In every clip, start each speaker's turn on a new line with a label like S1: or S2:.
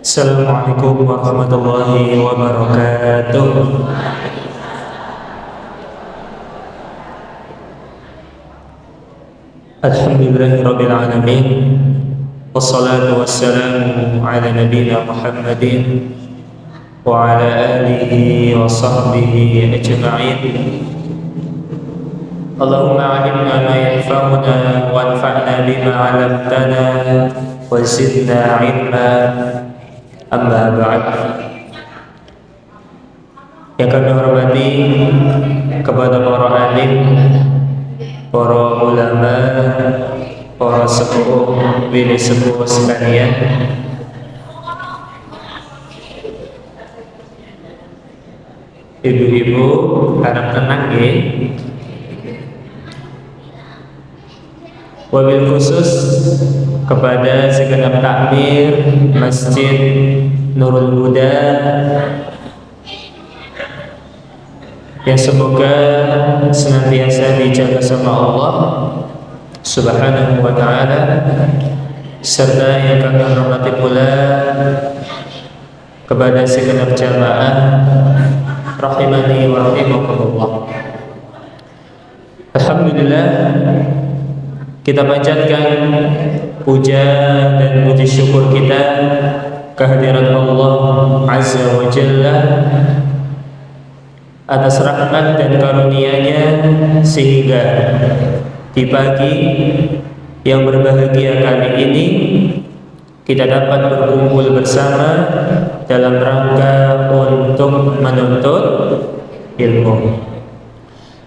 S1: Assalamualaikum warahmatullahi wabarakatuh. Alhamdulillahirabbil alamin. Wassalatu wassalamu ala nabiyyina Muhammadin wa ala alihi wa sahbihi ajma'in. Allahumma 'allimna ma yanfa'una wanfa'na bima 'allamtana wa zidna 'ilma. Amma ba'd. Yang kami hormati kepada para alim, para ulama, para sepuh, bini sepuh sekalian, ibu-ibu harap tenang ya. Wabil khusus kepada segenap takmir Masjid Nurul Huda yang semoga senantiasa dijaga sama Allah Subhanahu wa ta'ala, serta yang kami hormati pula kepada segenap jamaah rahimani wa rahimakumullah. Alhamdulillah, kita panjatkan puja dan puji syukur kita kehadirat Allah Azza wa Jalla atas rahmat dan karunia-Nya, sehingga di pagi yang berbahagia kali ini kita dapat berkumpul bersama dalam rangka untuk menuntut ilmu.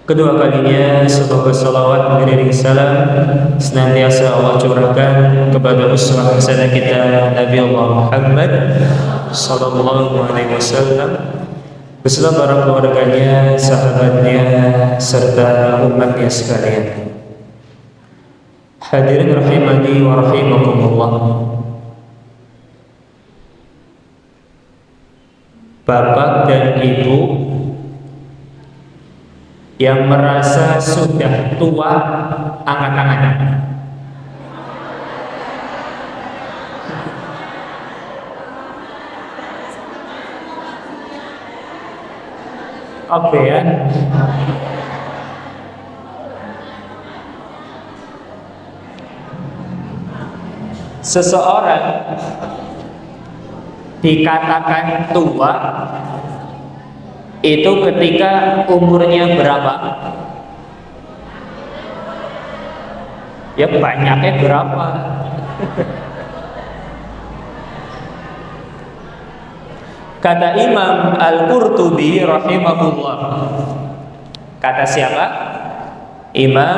S1: Kedua kalinya semoga salawat mengiringi salam senantiasa Allah curahkan kepada uswah hasanah kita Nabi Allah Muhammad sallallahu alaihi wasallam beserta para keluarganya, sahabatnya, serta umatnya sekalian. Hadirin rahimani wa rahimakumullah. Bapak dan Ibu yang merasa sudah tua, angkat tangan. Apa ya? Seseorang dikatakan tua itu ketika umurnya berapa? Ya banyaknya berapa? Kata Imam Al-Qurtubi rahimahullah. Kata siapa? Imam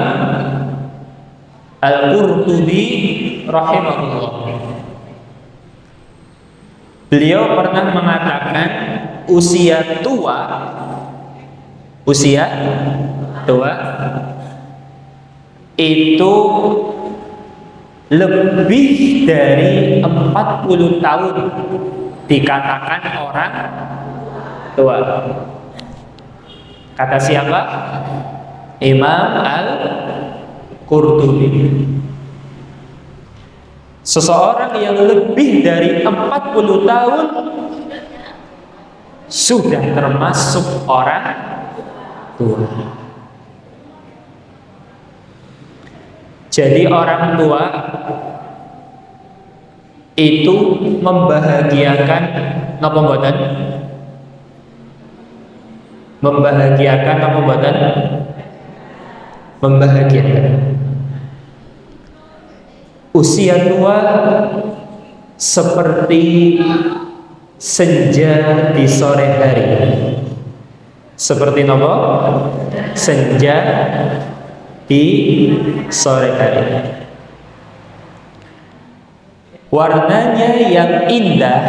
S1: Al-Qurtubi rahimahullah. Beliau pernah mengatakan usia tua itu lebih dari 40 tahun dikatakan orang tua. Kata siapa? Imam Al-Qurtubi. Seseorang yang lebih dari 40 tahun sudah termasuk orang tua. Jadi orang tua itu membahagiakan napa mboten? Membahagiakan napa mboten? Membahagiakan. Usia tua seperti senja di sore hari. Seperti napa? Senja di sore hari. Warnanya yang indah,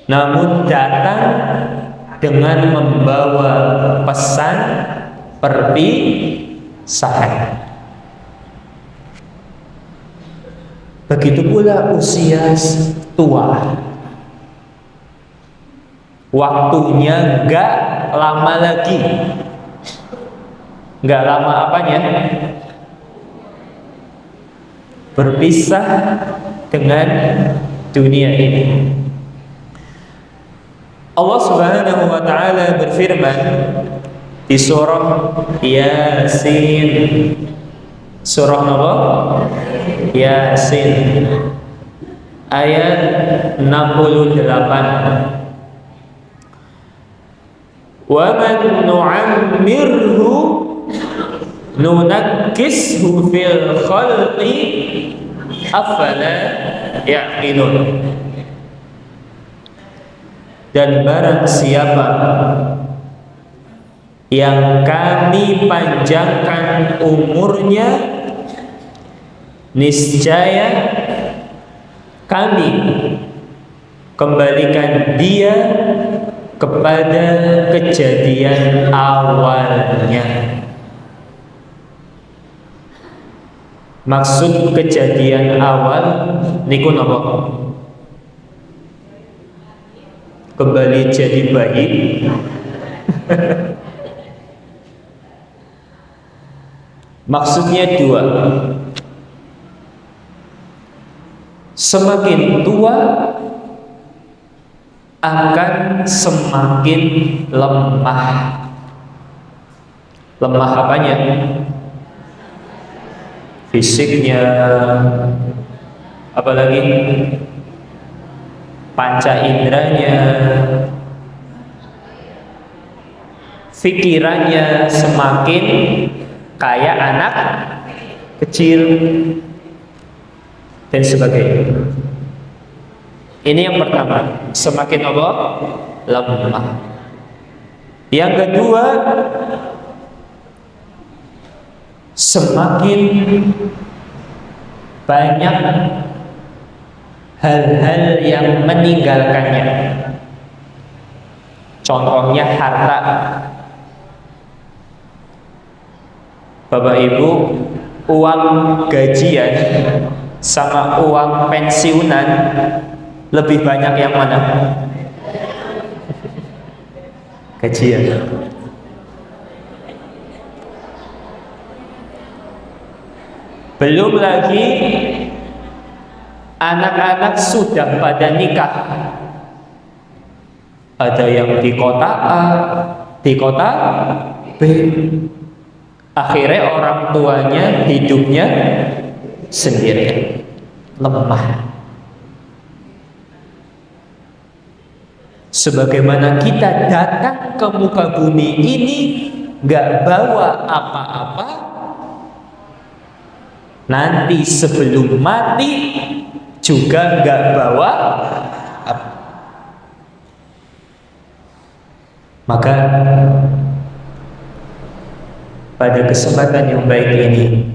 S1: namun datang dengan membawa pesan perpisahan. Begitu pula usia tua, waktunya gak lama lagi. Gak lama apanya? Berpisah dengan dunia ini. Allah Subhanahu wa taala berfirman di surah Yasin. Surah apa? Yasin. Ayat 68. Wa man nu'ammirhu nunakkishu fil khalqi afala ya'qilun. Dan barang siapa yang kami panjangkan umurnya, niscaya kami kembalikan dia kepada kejadian awalnya. Maksud kejadian awal niku napa? Kembali jadi bayi. Maksudnya dua. Semakin tua akan semakin lemah. Lemah apanya? Fisiknya, apalagi panca inderanya, pikirannya semakin kayak anak kecil dan sebagainya. Ini yang pertama, semakin apa? Lemah. Yang kedua, semakin banyak hal-hal yang meninggalkannya. Contohnya harta. Bapak Ibu, uang gajian sama uang pensiunan lebih banyak yang mana? Gajian. Belum lagi anak-anak sudah pada nikah. Ada yang di kota A, di kota B. Akhirnya orang tuanya hidupnya sendirian, lemah. Sebagaimana kita datang ke muka bumi ini gak bawa apa-apa, nanti sebelum mati juga gak bawa apa. Maka pada kesempatan yang baik ini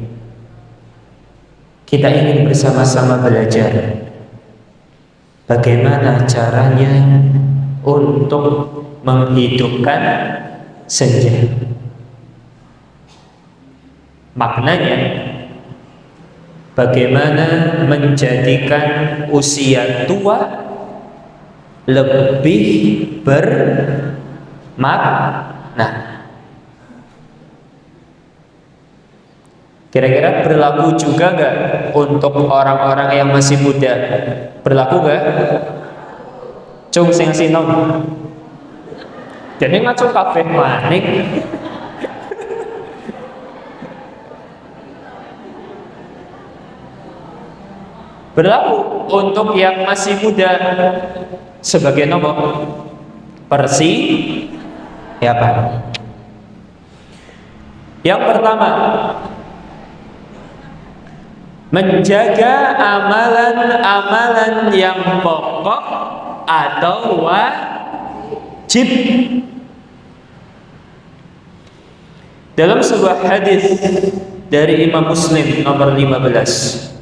S1: kita ingin bersama-sama belajar bagaimana caranya untuk menghidupkan senja. Maknanya bagaimana menjadikan usia tua lebih bermakna. Kira-kira berlaku juga nggak untuk orang-orang yang masih muda? Berlaku nggak? Cung sing sinom. Jadi ngacung kabeh manik. Berlaku untuk yang masih muda sebagai nomor ya Pak. Yang pertama, menjaga amalan-amalan yang pokok atau wajib. Dalam sebuah hadis dari Imam Muslim nomor 15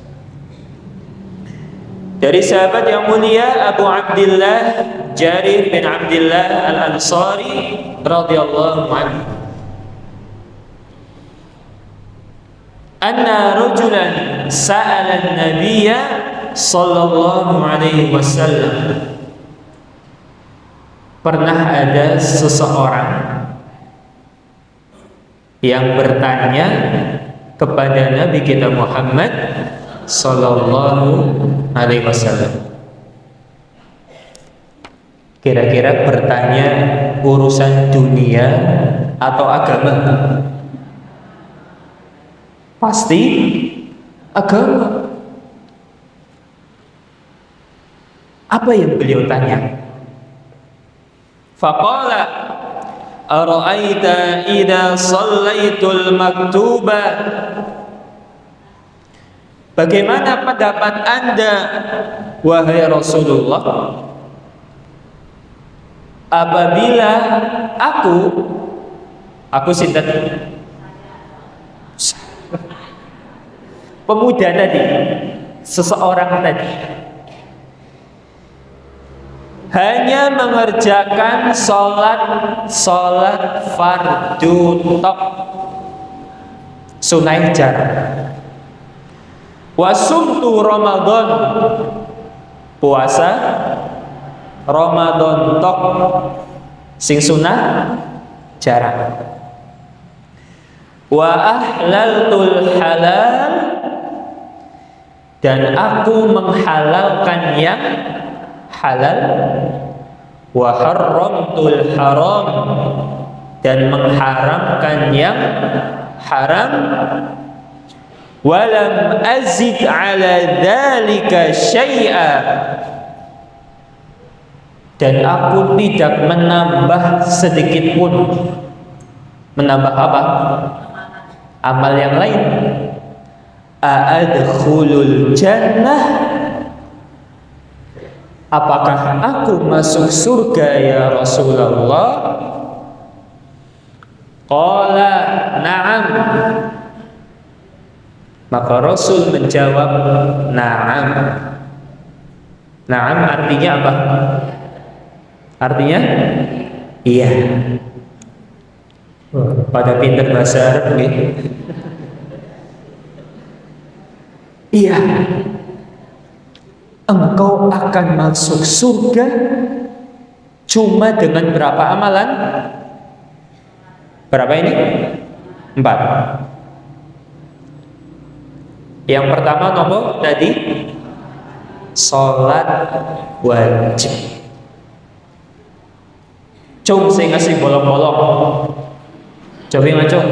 S1: dari sahabat yang mulia Abu Abdillah Jarir bin Abdillah Al-Ansari radhiyallahu anhu, anna rajulan sa'ala an-nabiyya sallallahu alaihi wasallam. Pernah ada seseorang yang bertanya kepada Nabi kita Muhammad Sallallahu alaihi wasallam. Kira-kira bertanya urusan dunia atau agama? Pasti agama. Apa yang beliau tanya? Faqala ara'aita idza shallaitul maktuba. Bagaimana pendapat Anda wahai Rasulullah apabila aku sinten pemuda tadi, seseorang tadi hanya mengerjakan sholat fardu tok, sunai jarang, wasumtu Ramadan, puasa Ramadan tok, sing sunah jarang, wa ahlaltul halal, dan aku menghalalkan yang halal, wa harramtul haram, dan mengharamkan yang haram, walam azid ala dzalika syai'a, dan aku tidak menambah sedikit pun. Menambah apa? Amal yang lain. A'adkhulul jannah, apakah aku masuk surga ya Rasulullah? Qala na'am. Maka Rasul menjawab na'am. Na'am artinya apa? Artinya iya. Pada pinter bahasa Arab nih. Iya. Engkau akan masuk surga cuma dengan berapa amalan? Berapa ini? 4. Yang pertama nomor tadi sholat wajib. Cung saya ngasih bolong-bolong. Coba ngacung.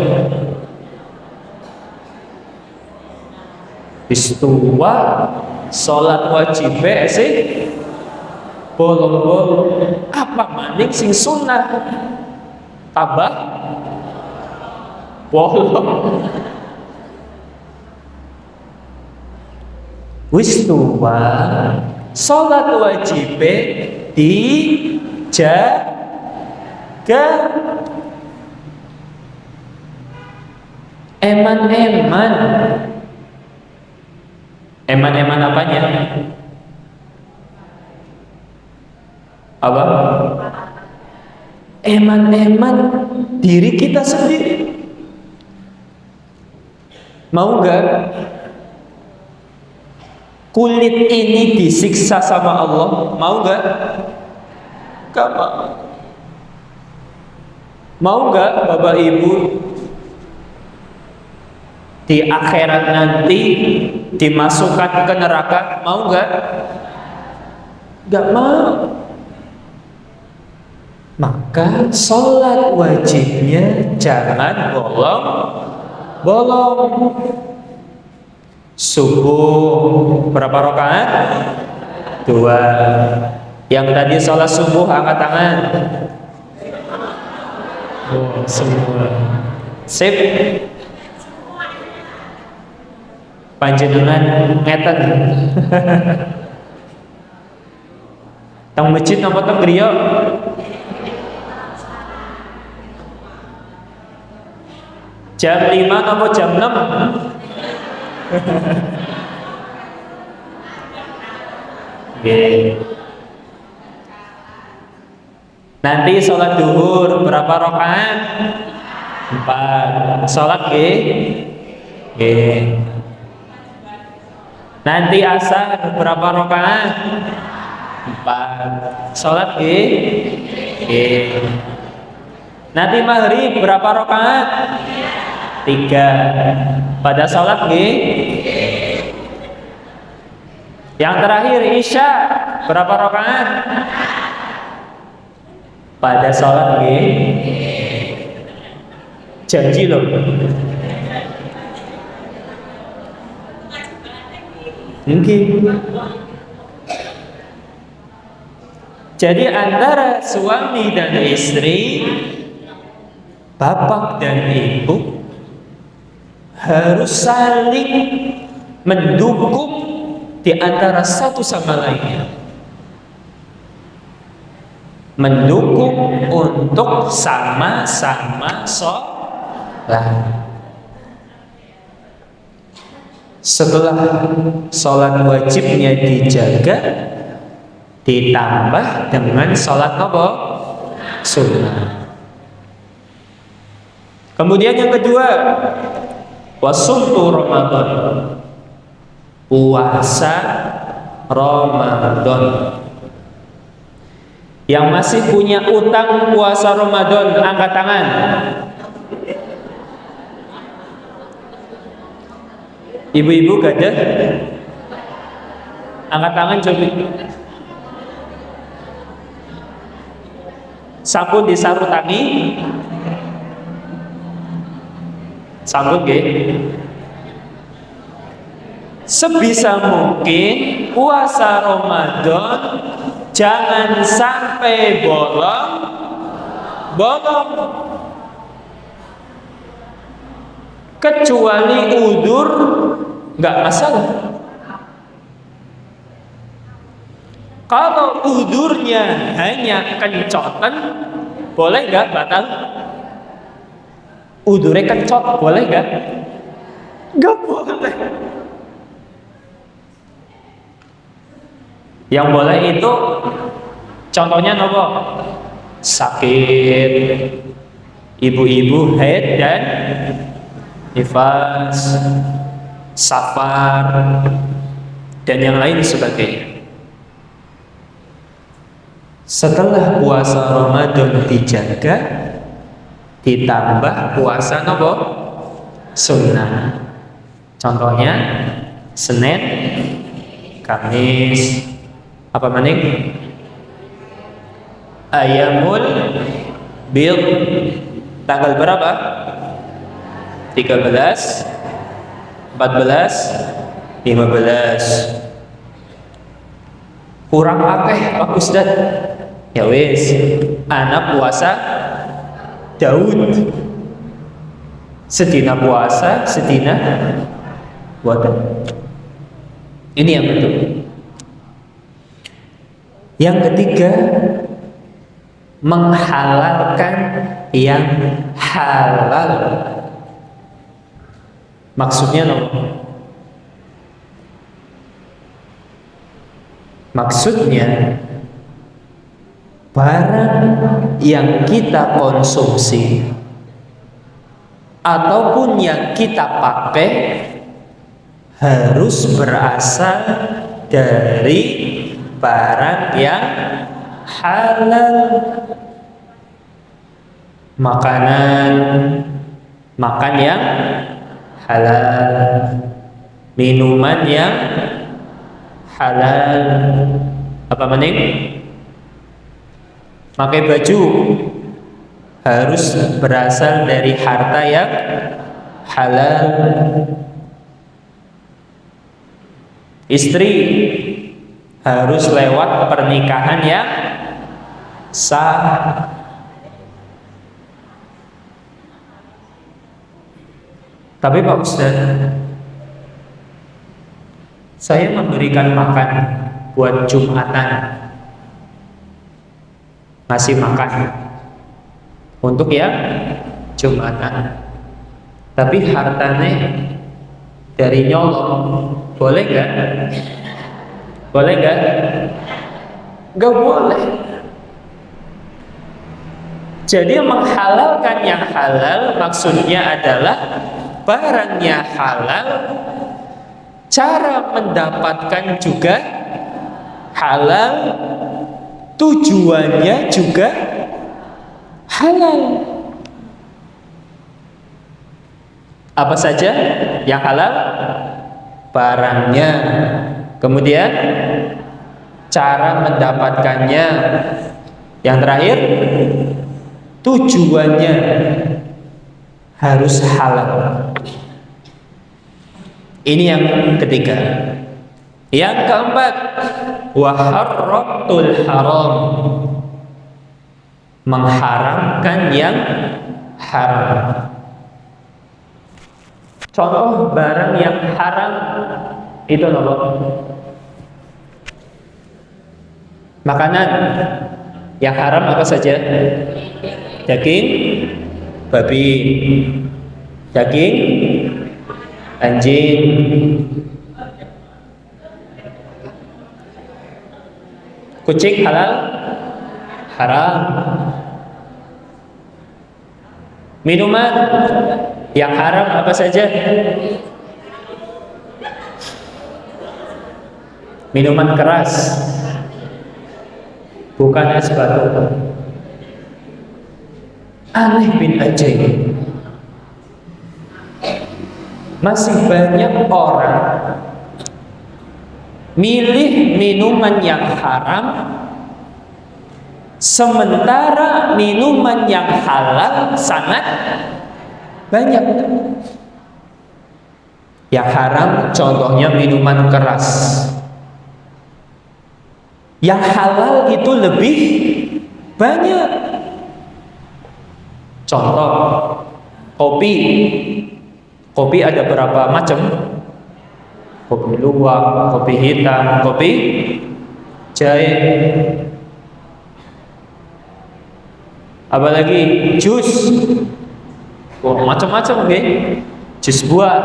S1: Istuwa sholat wajib sih bolong-bolong. Apa maning sing sunnah? Tambah bolong. Wis tuwa sholat wajib dijaga. Eman apanya? Apa? Eman diri kita sendiri. Mau gak kulit ini disiksa sama Allah? Mau gak? Gak mau. Mau gak Bapak Ibu di akhirat nanti dimasukkan ke neraka? Mau gak? Gak mau. Maka sholat wajibnya jangan bolong. Subuh berapa rakaat? 2. Yang tadi sholat subuh angkat tangan. Oh, semua. Sip. Panjenengan ngeten. Tang masjid napa teng griya? Jam 5 napa jam 6? Nggih. Nanti sholat duhur berapa rakaat? 4. Sholat nggih. Nanti asar berapa rakaat? 4. Sholat nggih. Nanti maghrib berapa rakaat? 3. Pada sholat nggih. Yang terakhir Isya, berapa rakaat? Pada sholat nggih. Janji loh. Mungkin. Jadi antara suami dan istri, bapak dan ibu harus saling mendukung di antara satu sama lainnya. Mendukung untuk sama-sama sholat. Setelah sholat wajibnya dijaga, ditambah dengan sholat apa? Sunnah. Kemudian yang kedua, wasumtu Ramadan, puasa Ramadan. Yang masih punya utang puasa Ramadan, angkat tangan. Ibu-ibu gak ada? Angkat tangan coba. Sampun disarutangi. Sampun nggih. Sebisa mungkin puasa Ramadan jangan sampai bolong. Kecuali udzur nggak masalah. Kalau udzurnya hanya kencotan, boleh nggak batal? Udzurnya kencot, boleh nggak? Nggak boleh. Yang boleh itu contohnya nopo? Sakit, ibu-ibu haid dan nifas, safar, dan yang lain sebagainya. Setelah puasa Ramadan dijaga, ditambah puasa nopo? Sunnah. Contohnya Senin, Kamis, apa maning? Ayamul Bid. Tanggal berapa? 13, 14, 15. Kurang akeh Pak Ustaz. Ya wis, anak puasa Daud. Sedina puasa, sedina buatan. Ini yang betul. Yang ketiga, menghalalkan yang halal. Maksudnya no? Maksudnya barang yang kita konsumsi ataupun yang kita pakai harus berasal dari barang yang halal. Makanan, makan yang halal, minuman yang halal, apa maning? Pakai baju harus berasal dari harta yang halal. Istri harus lewat pernikahan yang sah. Tapi Pak Ustaz, saya memberikan makan buat Jumatan, ngasih makan untuk ya Jumatan, tapi hartanya dari nyolong, boleh gak? Boleh gak? Gak boleh. Jadi menghalalkan yang halal maksudnya adalah barangnya halal, cara mendapatkan juga halal, tujuannya juga halal. Apa saja yang halal? Barangnya, Kemudian cara mendapatkannya. Yang terakhir, tujuannya harus halal. Ini yang ketiga. Yang keempat, wa harramtul haram, mengharamkan yang haram. Contoh barang yang haram itu apa? Makanan yang haram apa saja? Daging babi, daging anjing, kucing halal, haram. Minuman yang haram apa saja? Minuman keras, bukan es batu. Aneh bin ajaib, masih banyak orang milih minuman yang haram, sementara minuman yang halal sangat banyak. Yang haram contohnya minuman keras, yang halal itu lebih banyak. Contoh, kopi. Kopi ada berapa macam? Kopi luwak, kopi hitam, kopi jahe. Apalagi jus. Oh, macam-macam, okay? Jus buah,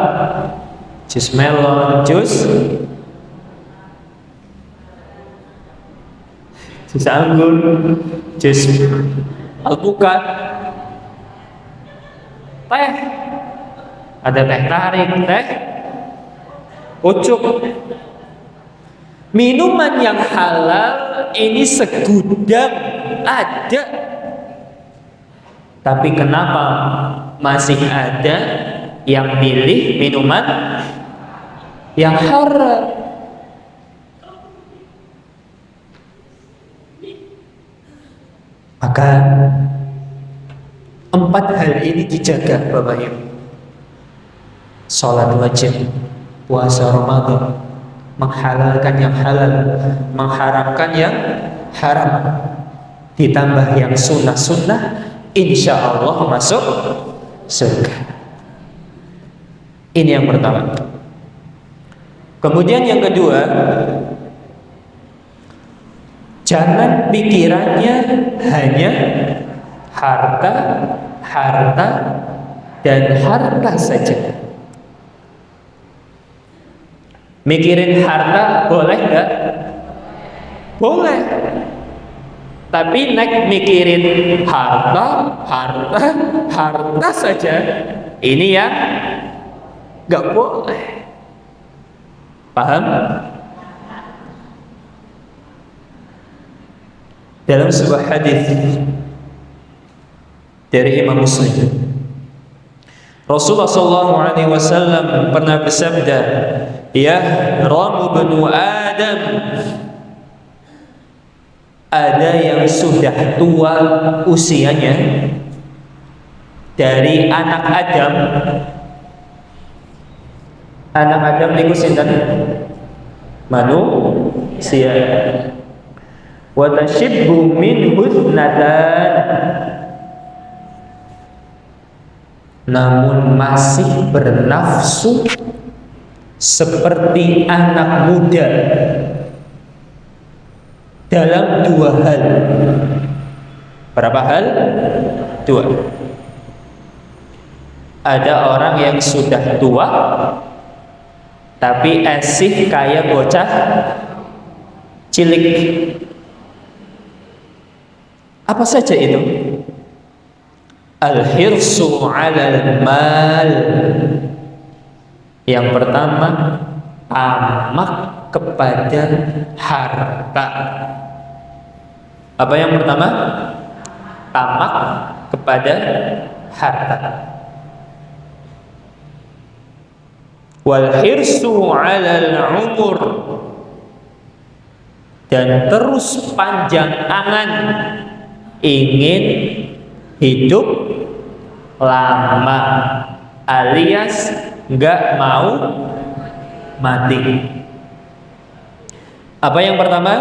S1: jus melon, jus anggur, jus alpukat, teh, ada teh tarik, teh pucuk. Minuman yang halal ini segudang ada, tapi kenapa masih ada yang milih minuman yang haram? Maka 4 hal ini dijaga, Bapak Ibu. Salat wajib, puasa Ramadan, menghalalkan yang halal, mengharamkan yang haram, ditambah yang sunnah-sunnah, insya Allah masuk surga. Ini yang pertama. Kemudian yang kedua, jangan pikirannya hanya harta, harta, dan harta saja. Mikirin harta boleh nggak? Boleh. Tapi nek mikirin harta, harta, harta saja, ini yang nggak boleh. Paham? Dalam sebuah hadis dari Imam Muslim, Rasulullah SAW pernah bersabda, "Ya Ramu banu Adam, ada yang sudah tua usianya dari anak Adam." Anak Adam niku sinten? Manusia. Wa tashibbu min husnatan, namun masih bernafsu seperti anak muda dalam 2 hal. Berapa hal? 2. Ada orang yang sudah tua tapi asih kayak bocah cilik. Apa saja itu? Al-hirsu 'alal mal. Yang pertama, tamak kepada harta. Apa yang pertama? Tamak kepada harta. Wal hirsu 'alal umur. dan terus panjang angan ingin hidup lama alias nggak mau mati. Apa yang pertama?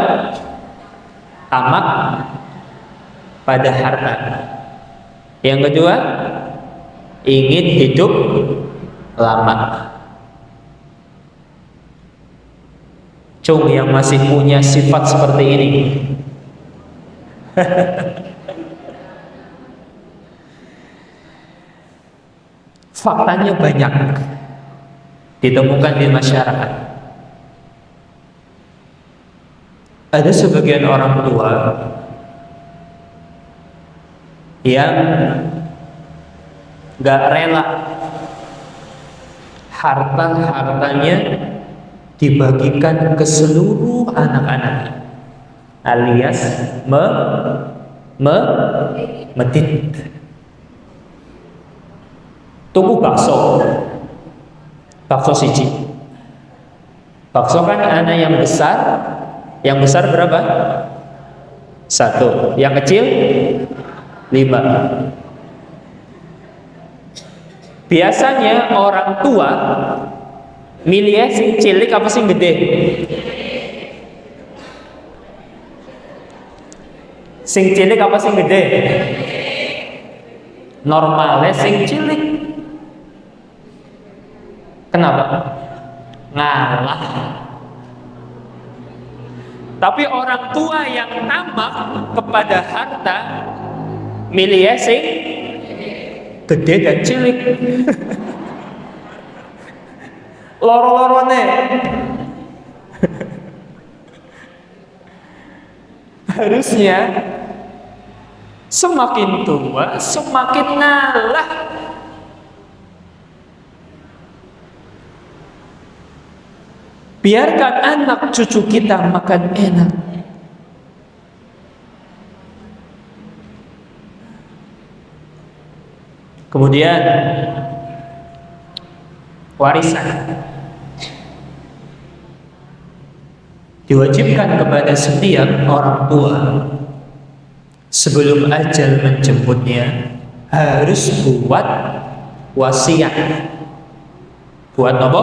S1: Tamak pada harta. Yang kedua, ingin hidup lama. Cung yang masih punya sifat seperti ini. Faktanya banyak ditemukan di masyarakat. Ada sebagian orang tua yang gak rela harta-hartanya dibagikan ke seluruh anak-anak, alias medit. Tuku bakso siji. Bakso kan anak yang besar. Yang besar berapa? 1. Yang kecil 5. Biasanya orang tua milih sing cilik apa sing gede? Sing cilik apa sing gede? Normalnya sing cilik. Kenapa? Ngalah. Tapi orang tua yang tamak kepada harta milih sing gede dan cilik. Loro-lorone. Harusnya semakin tua semakin ngalah. Biarkan anak cucu kita makan enak. Kemudian warisan diwajibkan kepada setiap orang tua sebelum ajal menjemputnya harus buat wasiat. Buat apa?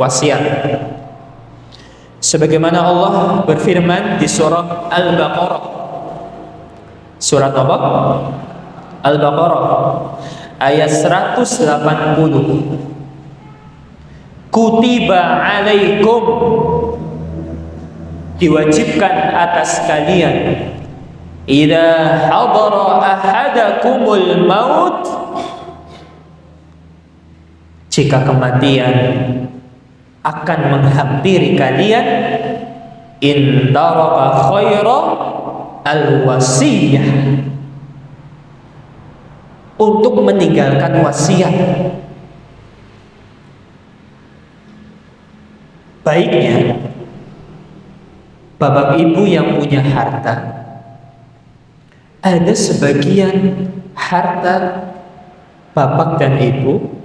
S1: Wasiat. Sebagaimana Allah berfirman di surah Al-Baqarah. Surat apa? Al-Baqarah ayat 180. Kutiba alaikum, diwajibkan atas kalian, idza hadara ahadakumul maut, jika kematian akan menghampiri kalian, in taraka khaira al-wasiyah, untuk meninggalkan wasiat. Baiknya bapak ibu yang punya harta, ada sebagian harta bapak dan ibu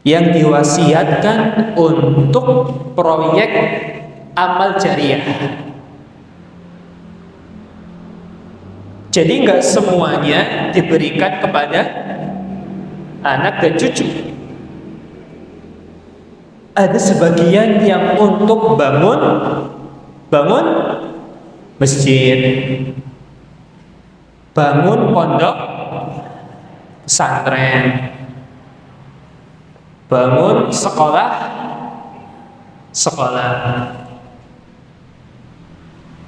S1: yang diwasiatkan untuk proyek amal jariah. Jadi nggak semuanya diberikan kepada anak dan cucu. Ada sebagian yang untuk bangun masjid, bangun pondok pesantren, bangun sekolah.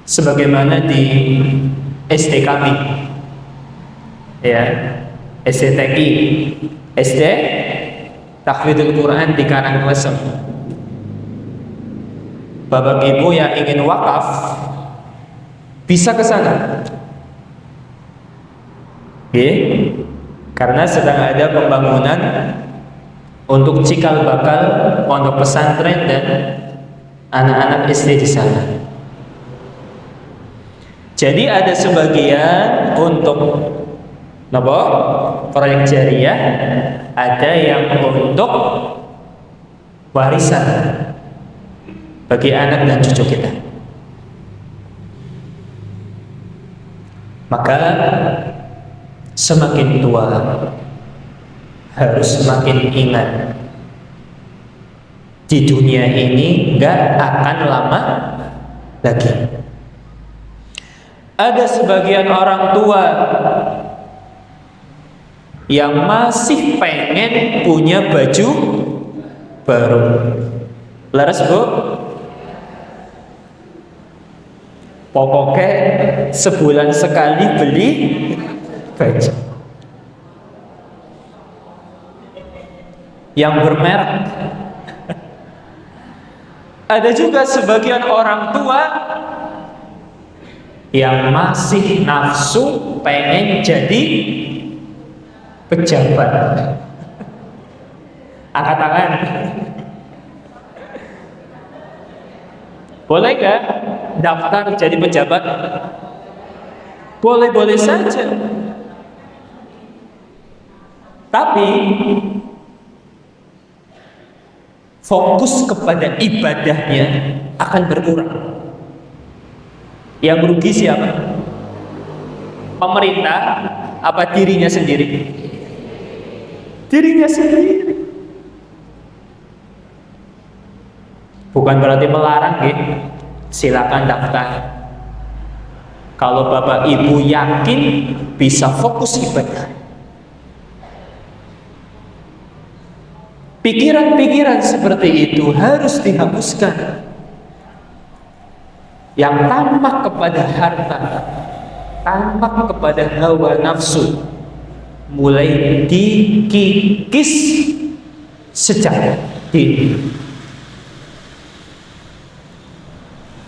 S1: Sebagaimana di SD kami, ya, SDTI, SD Tahfidzul Quran di Karanglesem. Bapak ibu yang ingin wakaf bisa ke sana, karena sedang ada pembangunan untuk cikal bakal pondok pesantren dan anak-anak SD di sana. Jadi ada sebagian untuk proyek jariah, ada yang untuk warisan bagi anak dan cucu kita. Maka semakin tua harus semakin ingat di dunia ini gak akan lama lagi. Ada sebagian orang tua yang masih pengen punya baju baru. Laras bu? Pokoknya sebulan sekali beli baju yang bermerek. Ada juga sebagian orang tua yang masih nafsu pengen jadi pejabat. Angkat tangan. Boleh gak daftar jadi pejabat? Boleh-boleh saja. Tapi fokus kepada ibadahnya akan berkurang. Yang rugi siapa? Pemerintah apa dirinya sendiri? Dirinya sendiri. Bukan berarti melarang, gitu. Silakan daftar. Kalau bapak ibu yakin bisa fokus ibadah. Pikiran-pikiran seperti itu harus dihapuskan. Yang tamak kepada harta, tamak kepada hawa nafsu, mulai dikikis sejak dini.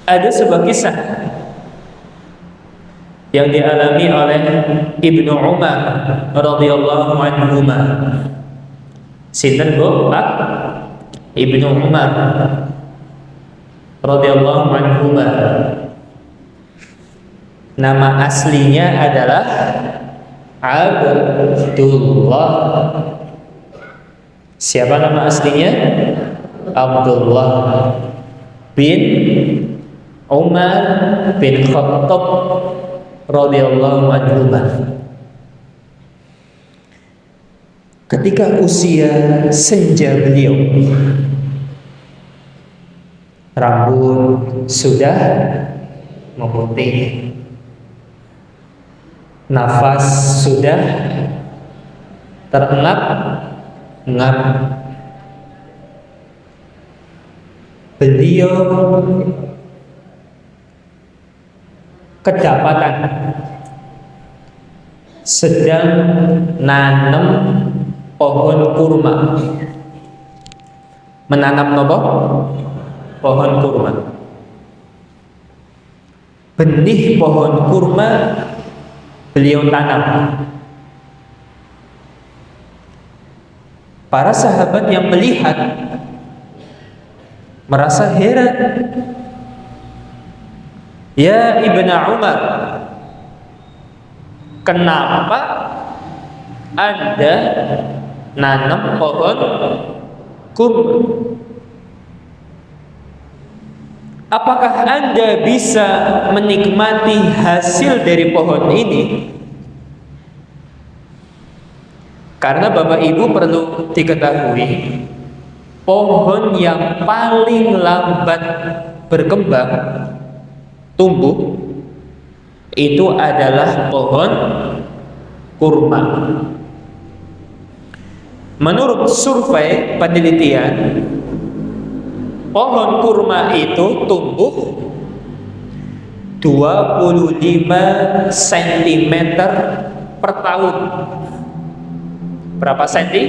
S1: Ada sebuah kisah yang dialami oleh Ibnu Umar radhiyallahu anhuma. Sinten bu? Pak Ibnu Umar radhiyallahu anhuma. Nama aslinya adalah Abdullah. Siapa nama aslinya? Abdullah bin Umar bin Khattab radhiyallahu anhu. Ketika usia senja beliau, rambut sudah memutih, nafas sudah terengap-engap. Beliau kedapatan sedang nanam pohon kurma. Menanam nopo? Pohon kurma. Benih pohon kurma beliau tanam. Para sahabat yang melihat merasa heran. Ya Ibnu Umar, kenapa Anda nanam pohon kurma? Apakah Anda bisa menikmati hasil dari pohon ini? Karena Bapak Ibu perlu diketahui, pohon yang paling lambat berkembang, tumbuh, itu adalah pohon kurma. Menurut survei penelitian, pohon kurma itu tumbuh 25 cm per tahun. Berapa senti?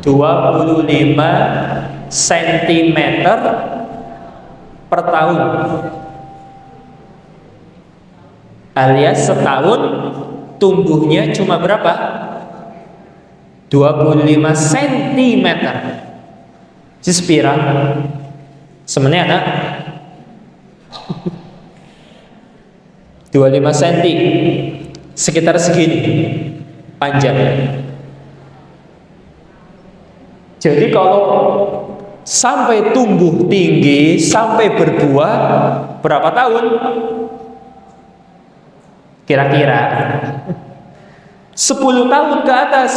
S1: 25 cm per tahun. Alias setahun tumbuhnya cuma berapa? 25 cm. Cispira sebenarnya anak 25 cm, sekitar segini panjangnya. Jadi kalau sampai tumbuh tinggi, sampai berbuah, berapa tahun? Kira-kira 10 tahun ke atas.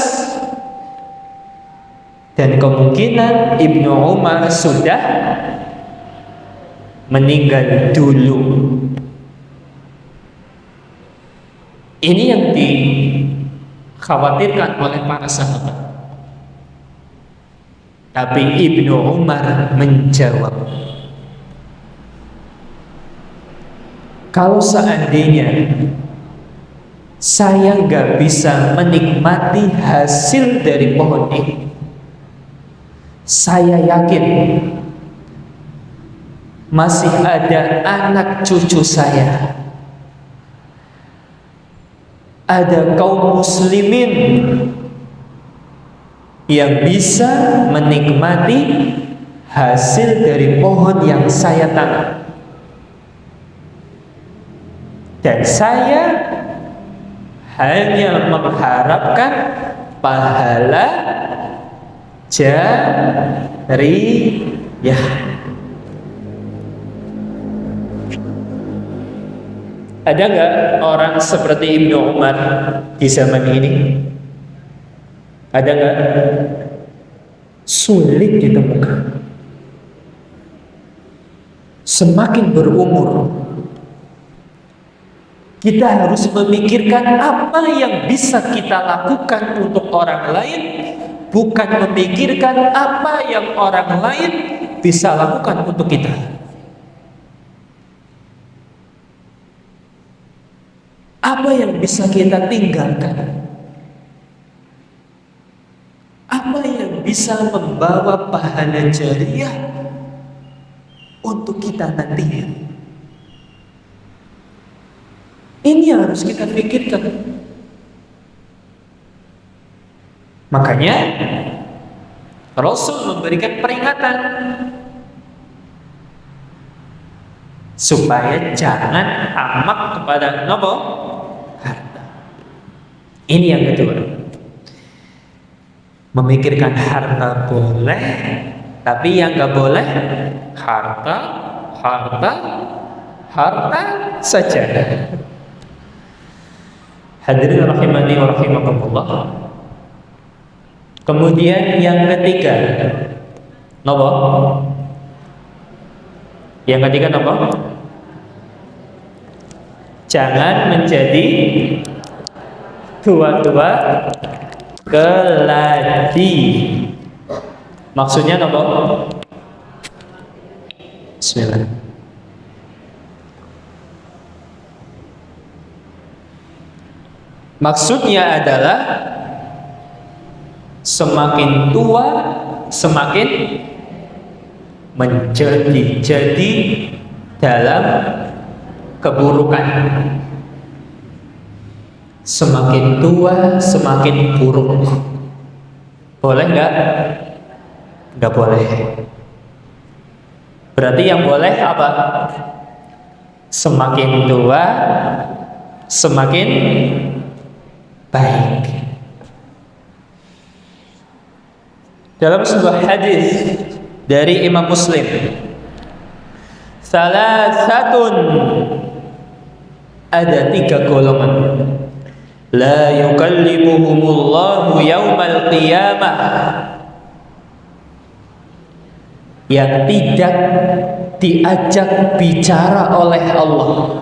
S1: Dan kemungkinan Ibnu Umar sudah meninggal dulu. Ini yang dikhawatirkan oleh para sahabat. Tapi Ibnu Umar menjawab, kalau seandainya saya nggak bisa menikmati hasil dari pohon ini, saya yakin masih ada anak cucu saya, ada kaum muslimin yang bisa menikmati hasil dari pohon yang saya tanam. Dan saya hanya mengharapkan pahala jariyah. Ada nggak orang seperti Ibnu Umar di zaman ini? Ada nggak? Sulit ditemukan. Semakin berumur, kita harus memikirkan apa yang bisa kita lakukan untuk orang lain, bukan memikirkan apa yang orang lain bisa lakukan untuk kita. Apa yang bisa kita tinggalkan? Apa yang bisa membawa pahala jariyah untuk kita nantinya? Ini yang harus kita pikirkan. Makanya Rasul memberikan peringatan supaya jangan tamak kepada nopo harta. Ini yang kedua. Memikirkan harta boleh, tapi yang nggak boleh harta saja. Hadirin rahimani wa rahimakumullah. Kemudian yang ketiga, nopo? Yang ketiga nopo? Jangan menjadi tua-tua keladi. Maksudnya nopo? Bismillah. Maksudnya adalah semakin tua semakin menjadi dalam keburukan. Semakin tua semakin buruk. Boleh nggak? Nggak boleh. Berarti yang boleh apa? Semakin tua semakin baik. Dalam sebuah hadis dari Imam Muslim, salasatun, ada 3 golongan, la yukallimuhumullahu yaumal qiyamah, yang tidak diajak bicara oleh Allah.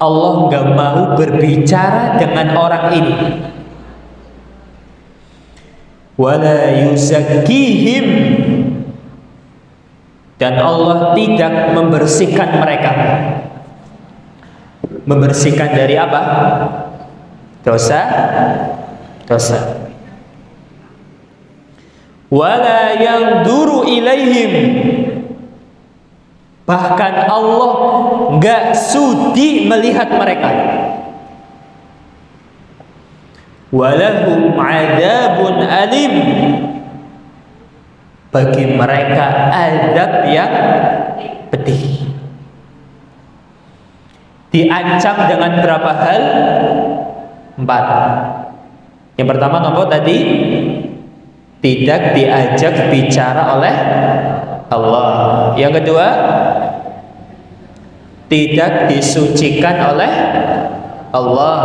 S1: Allah nggak mau berbicara dengan orang ini. Wala yuzakkihim, dan Allah tidak membersihkan mereka. Membersihkan dari apa? Dosa. Wala yanzuru ilaihim, bahkan Allah nggak sudi melihat mereka. Walahum adzabun alim, bagi mereka azab yang pedih. Diancam dengan berapa hal? 4. Yang pertama nopo tadi? Tidak diajak bicara oleh Allah. Yang kedua, tidak disucikan oleh Allah.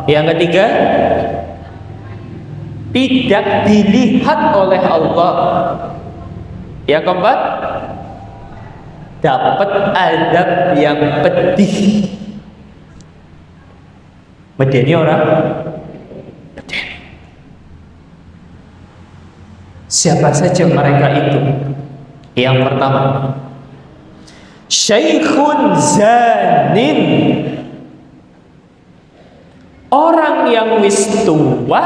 S1: Yang ketiga, tidak dilihat oleh Allah. Yang keempat, dapat adab yang pedih. Medeni orang. Siapa saja mereka itu? Yang pertama, Syekhun zanin, orang yang wis tua,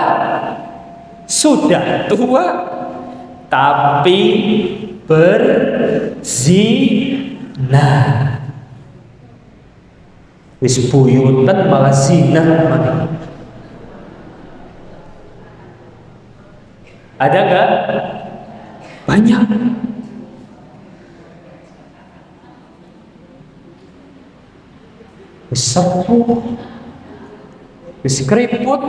S1: sudah tua tapi berzina. Wis buyutan malah zina. Ada nggak? Banyak. Wis sepuh, wis keriput,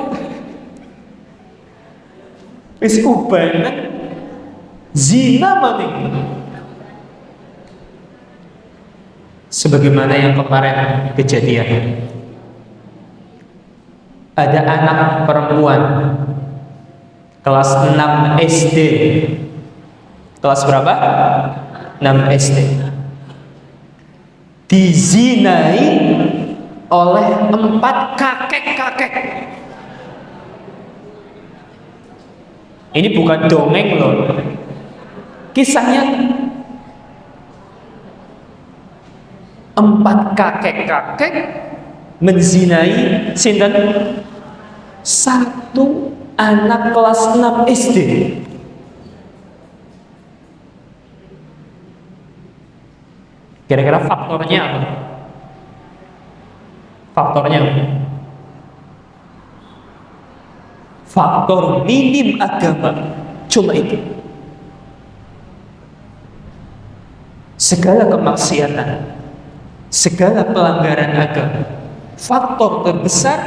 S1: wis ubanan, zina maning. Sebagaimana yang kemarin kejadian, ada anak perempuan kelas 6 SD. Kelas berapa? 6 SD. Dizinai oleh 4 kakek-kakek. Ini bukan dongeng loh, kisahnya. 4 kakek-kakek menzinai sinten? 1 anak kelas 6 SD. Kira-kira faktornya apa? Faktornya apa? Faktor minim agama. Cuma itu. Segala kemaksiatan, segala pelanggaran agama, faktor terbesar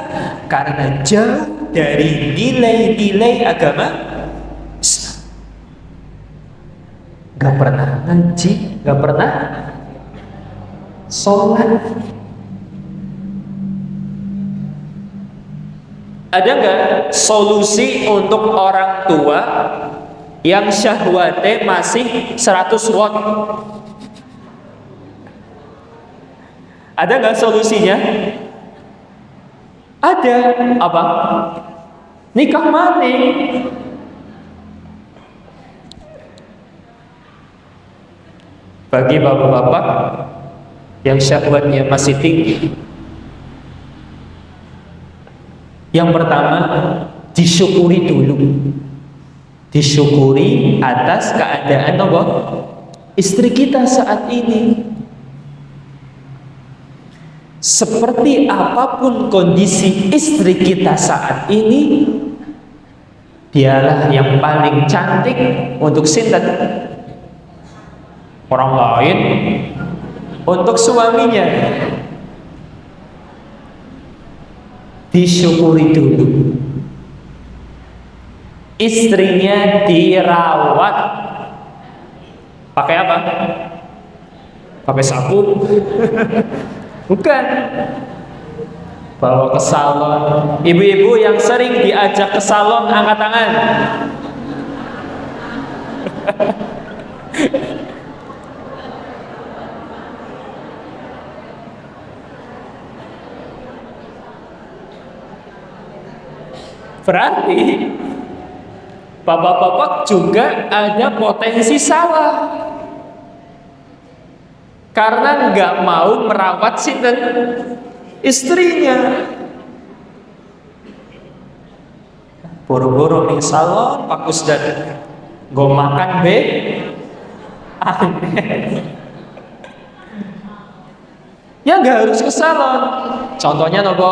S1: karena jauh dari nilai-nilai agama Islam. Gak pernah ngaji, gak pernah sholat. Ada gak solusi untuk orang tua yang syahwatnya masih 100 watt? Ada gak solusinya? Ada. Apa? Nikah maning. Bagi bapak-bapak yang syahwatnya masih tinggi, yang pertama, disyukuri dulu. Disyukuri atas keadaan apa? Istri kita saat ini. Seperti apapun kondisi istri kita saat ini, dialah yang paling cantik untuk sinten? Orang lain, untuk suaminya. Disyukuri dulu. Istrinya dirawat. Pakai apa? Pakai sapu? Bukan. Bawa ke salon. Ibu-ibu yang sering diajak ke salon, angkat tangan. Berarti bapak-bapak juga ada potensi salah karena nggak mau merawat sinten? Istrinya. Boro-boro ning salon Pak Ustad nggo makan be aneh. Ya nggak harus ke salon. Contohnya nopo?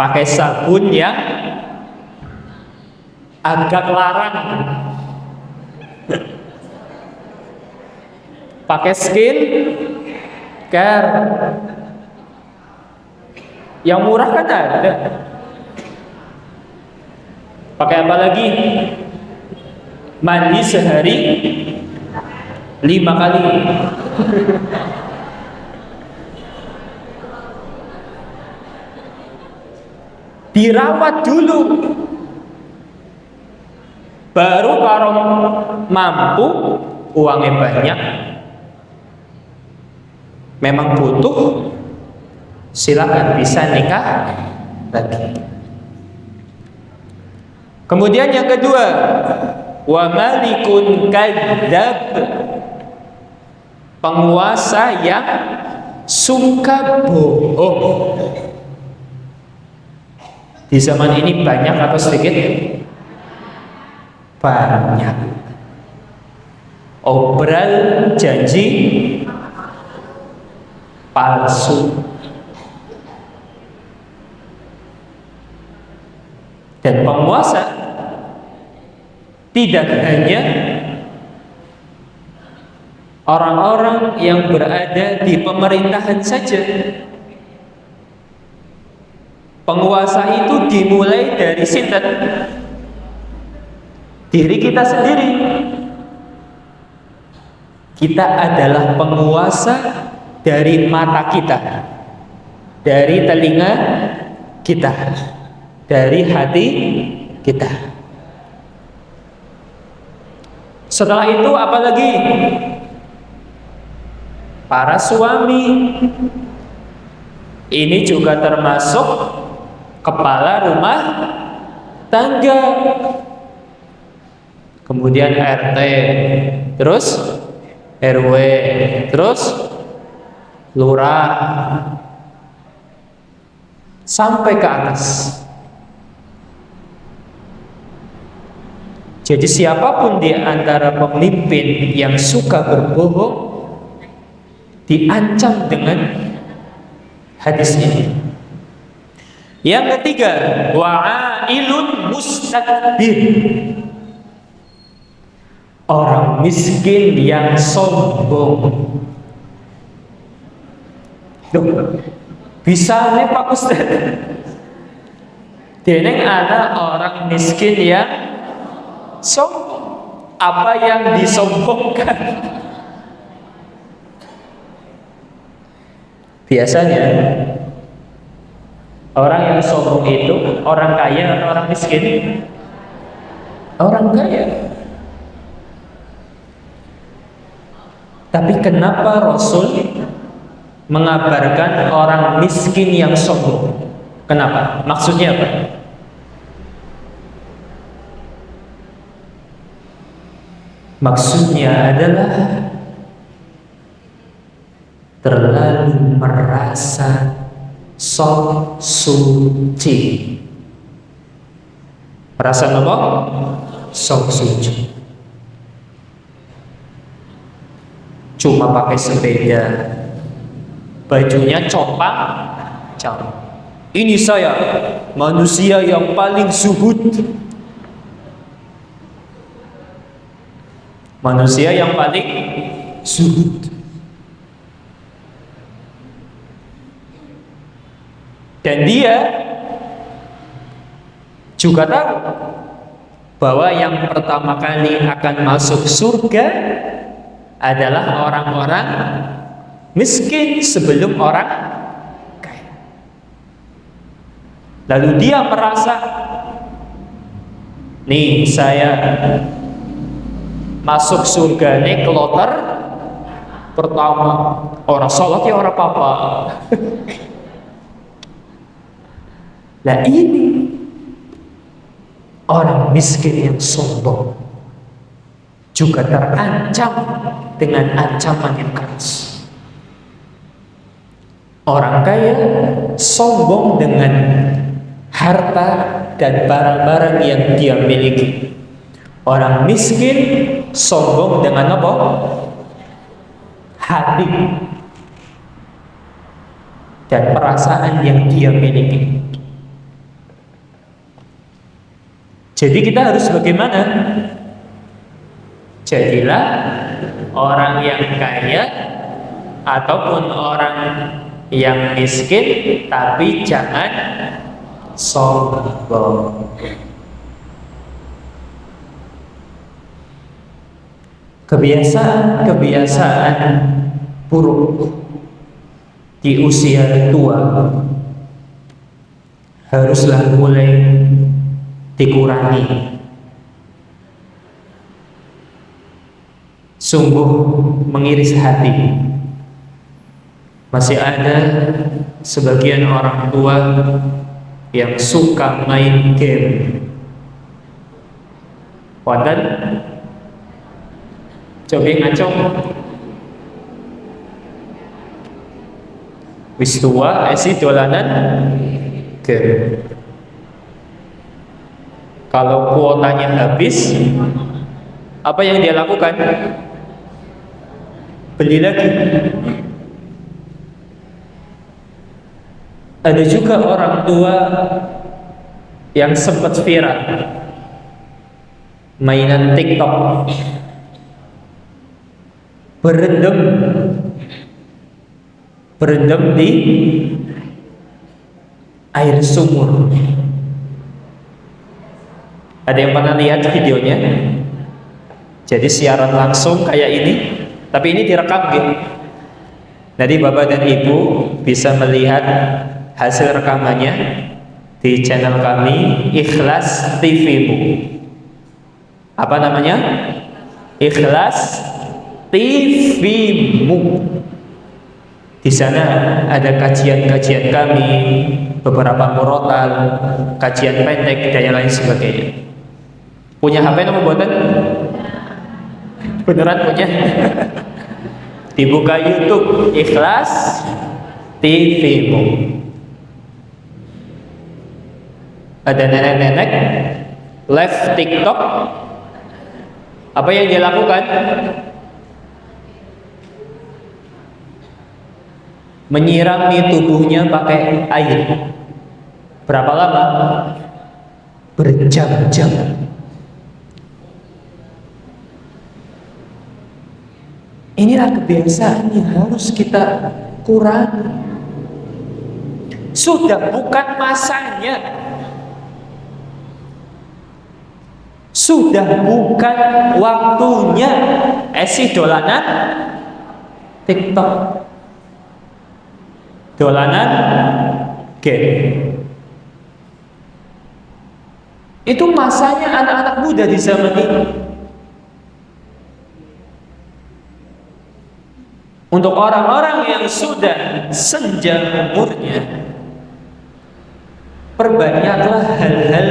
S1: Pakai sabun yang agak larang. Pakai skin care. Yang murah kan ada. Pakai apa lagi? Mandi sehari 5 kali. dirawat dulu, baru kalau mampu, uangnya banyak, memang butuh, silakan bisa nikah lagi. Kemudian yang kedua, wa malikun kadzdzab, penguasa yang suka bohong. Di zaman ini banyak atau sedikit? Banyak. Obral janji palsu. Dan penguasa tidak hanya orang-orang yang berada di pemerintahan saja. Penguasa itu dimulai dari sinten? Diri kita sendiri. Kita adalah penguasa dari mata kita, dari telinga kita, dari hati kita. Setelah itu apalagi? Para suami. Ini juga termasuk kepala rumah tangga. Kemudian RT, terus RW, terus lurah, sampai ke atas. Jadi siapapun di antara pemimpin yang suka berbohong diancam dengan hadis ini. Yang ketiga, wa'ailun mustakbir, orang miskin yang sombong. Duh, bisa nih Pak Ustaz, deneng ada orang miskin yang sombong. Apa yang disombongkan? Biasanya orang yang sombong itu orang kaya atau orang miskin? Orang kaya. Tapi kenapa Rasul mengabarkan orang miskin yang sombong? Kenapa? Maksudnya apa? Maksudnya adalah terlalu merasa sok suci. Merasa apa? Sok suci. Cuma pakai sepeda, bajunya compang-camping. Ini saya, manusia yang paling zuhud. Manusia yang paling zuhud. Dan dia juga tahu bahwa yang pertama kali akan masuk surga adalah orang-orang miskin sebelum orang kaya. Lalu dia merasa, nih saya masuk surga nih kloter pertama, orang sholat ya orang apa-apa. Nah ini orang miskin yang sombong juga terancam dengan ancaman yang keras. Orang kaya sombong dengan harta dan barang-barang yang dia miliki. Orang miskin sombong dengan apa? Hati dan perasaan yang dia miliki. Jadi kita harus bagaimana? Jadilah orang yang kaya ataupun orang yang miskin, tapi jangan sombong. Kebiasaan buruk di usia tua haruslah mulai dikurangi. Sungguh mengiris hati, masih ada sebagian orang tua yang suka main game. Wonten coba ngacung wis tua esi dolanan game. Kalau kuotanya habis, apa yang dia lakukan? Beli lagi. Ada juga orang tua yang sempat viral mainan TikTok, berendam di air sumur. Ada yang pernah lihat videonya? Jadi siaran langsung kayak ini, tapi ini direkam gitu. Jadi bapak dan ibu bisa melihat hasil rekamannya di channel kami, Ikhlas TV-mu. Apa namanya? Ikhlas TV-mu. Di sana ada kajian-kajian kami, beberapa murotal, kajian pendek dan yang lain sebagainya. Punya HP nomor buatan? Beneran punya? Dibuka YouTube Ikhlas TV-mu. Ada nenek-nenek live TikTok. Apa yang dia lakukan? Menyirami tubuhnya pakai air. Berapa lama? Berjam-jam. Inilah kebiasaan yang harus kita kurangi. Sudah bukan masanya, sudah bukan waktunya esi dolanan TikTok, dolanan game. Itu masanya anak-anak muda di zaman ini. Untuk orang-orang yang sudah senja umurnya, perbanyaklah hal-hal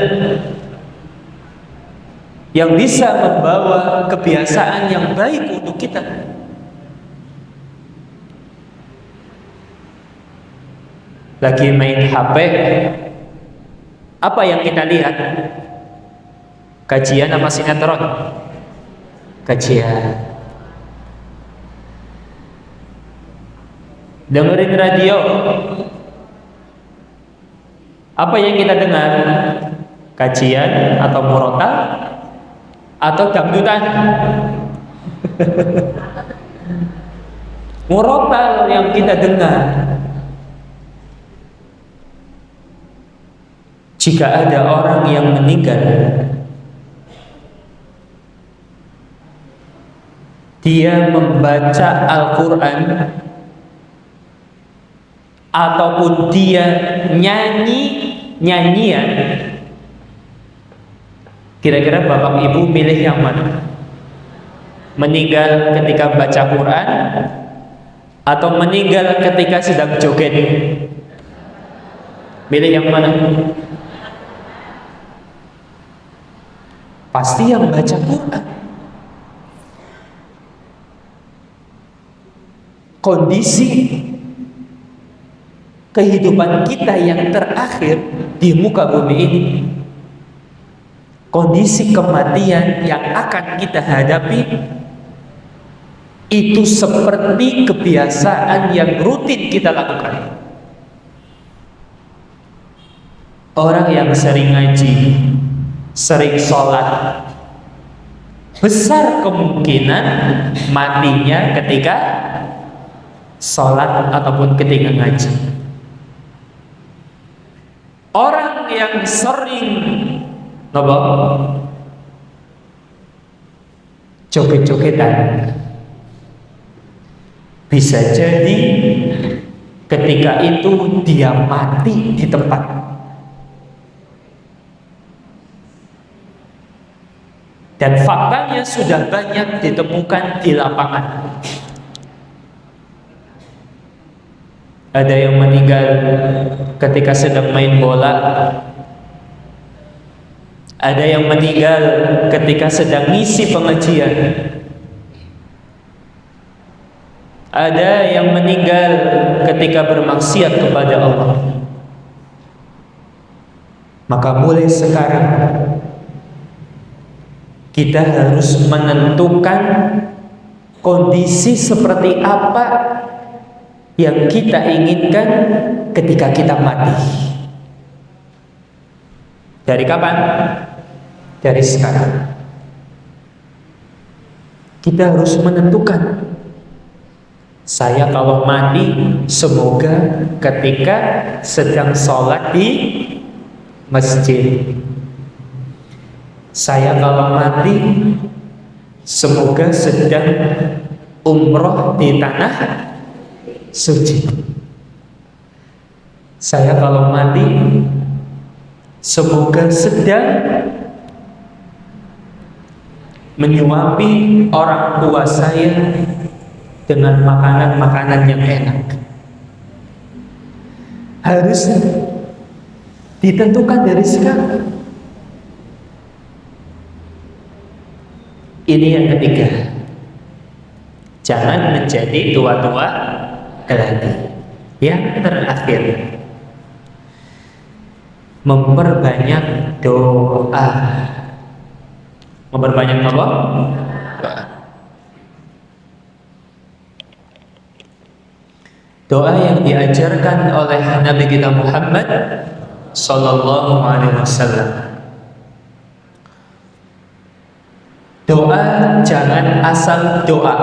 S1: yang bisa membawa kebiasaan yang baik untuk kita. Lagi main HP, apa yang kita lihat? Kajian apa sinetron? Kajian. Dengerin radio, apa yang kita dengar? Kajian atau murotal atau dangdutan? Murotal yang kita dengar. Jika ada orang yang meninggal, dia membaca Al-Quran ataupun dia nyanyian, kira-kira bapak ibu milih yang mana? Meninggal ketika baca Quran atau meninggal ketika sedang joget? Milih yang mana? Pasti yang baca Quran. Kondisi kehidupan kita yang terakhir di muka bumi ini, kondisi kematian yang akan kita hadapi, itu seperti kebiasaan yang rutin kita lakukan. Orang yang sering ngaji, sering sholat, besar kemungkinan matinya ketika sholat ataupun ketika ngaji. Orang yang sering joget-jogetan, bisa jadi ketika itu dia mati di tempat. Dan faktanya sudah banyak ditemukan di lapangan. Ada yang meninggal ketika sedang main bola. Ada yang meninggal ketika sedang ngisi pengajian. Ada yang meninggal ketika bermaksiat kepada Allah. Maka mulai sekarang kita harus menentukan kondisi seperti apa yang kita inginkan ketika kita mati. Dari kapan? Dari sekarang. Kita harus menentukan, saya kalau mati semoga ketika sedang sholat di masjid. Saya kalau mati semoga sedang umroh di tanah suci. Saya kalau mati semoga sedang menyuapi orang tua saya dengan makanan-makanan yang enak. Harus ditentukan dari sekarang. Ini yang ketiga, jangan menjadi tua-tua keladi. Yang terakhir, memperbanyak doa. Memperbanyak apa? Doa. Doa yang diajarkan oleh Nabi kita Muhammad sallallahu alaihi wasallam. Doa jangan asal doa.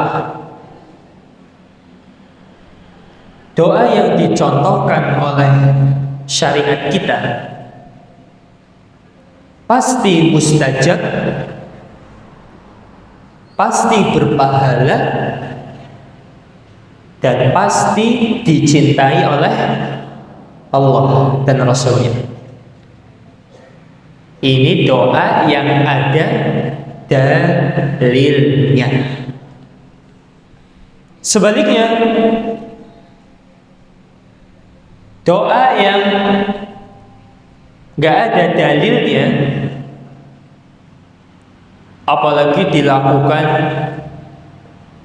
S1: Doa yang dicontohkan oleh syariat kita pasti mustajab, pasti berpahala, dan pasti dicintai oleh Allah dan Rasulnya. Ini doa yang ada dalilnya. Sebaliknya, doa yang gak ada dalilnya, apalagi dilakukan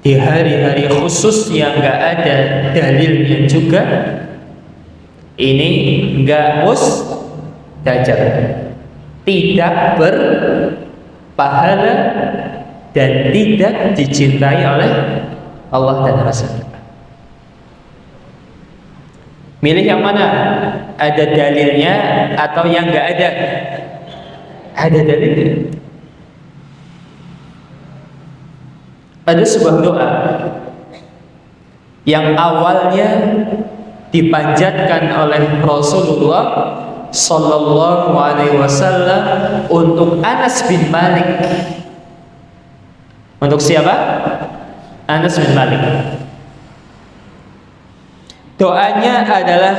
S1: di hari-hari khusus yang gak ada dalilnya juga, ini gak mustajab, tidak berpahala, dan tidak dicintai oleh Allah dan Rasul. Milih yang mana? Ada dalilnya atau yang gak ada? Ada dalilnya. Ada sebuah doa yang awalnya dipanjatkan oleh Rasulullah sallallahu alaihi wasallam untuk Anas bin Malik. Untuk siapa? Anas bin Malik. Doanya adalah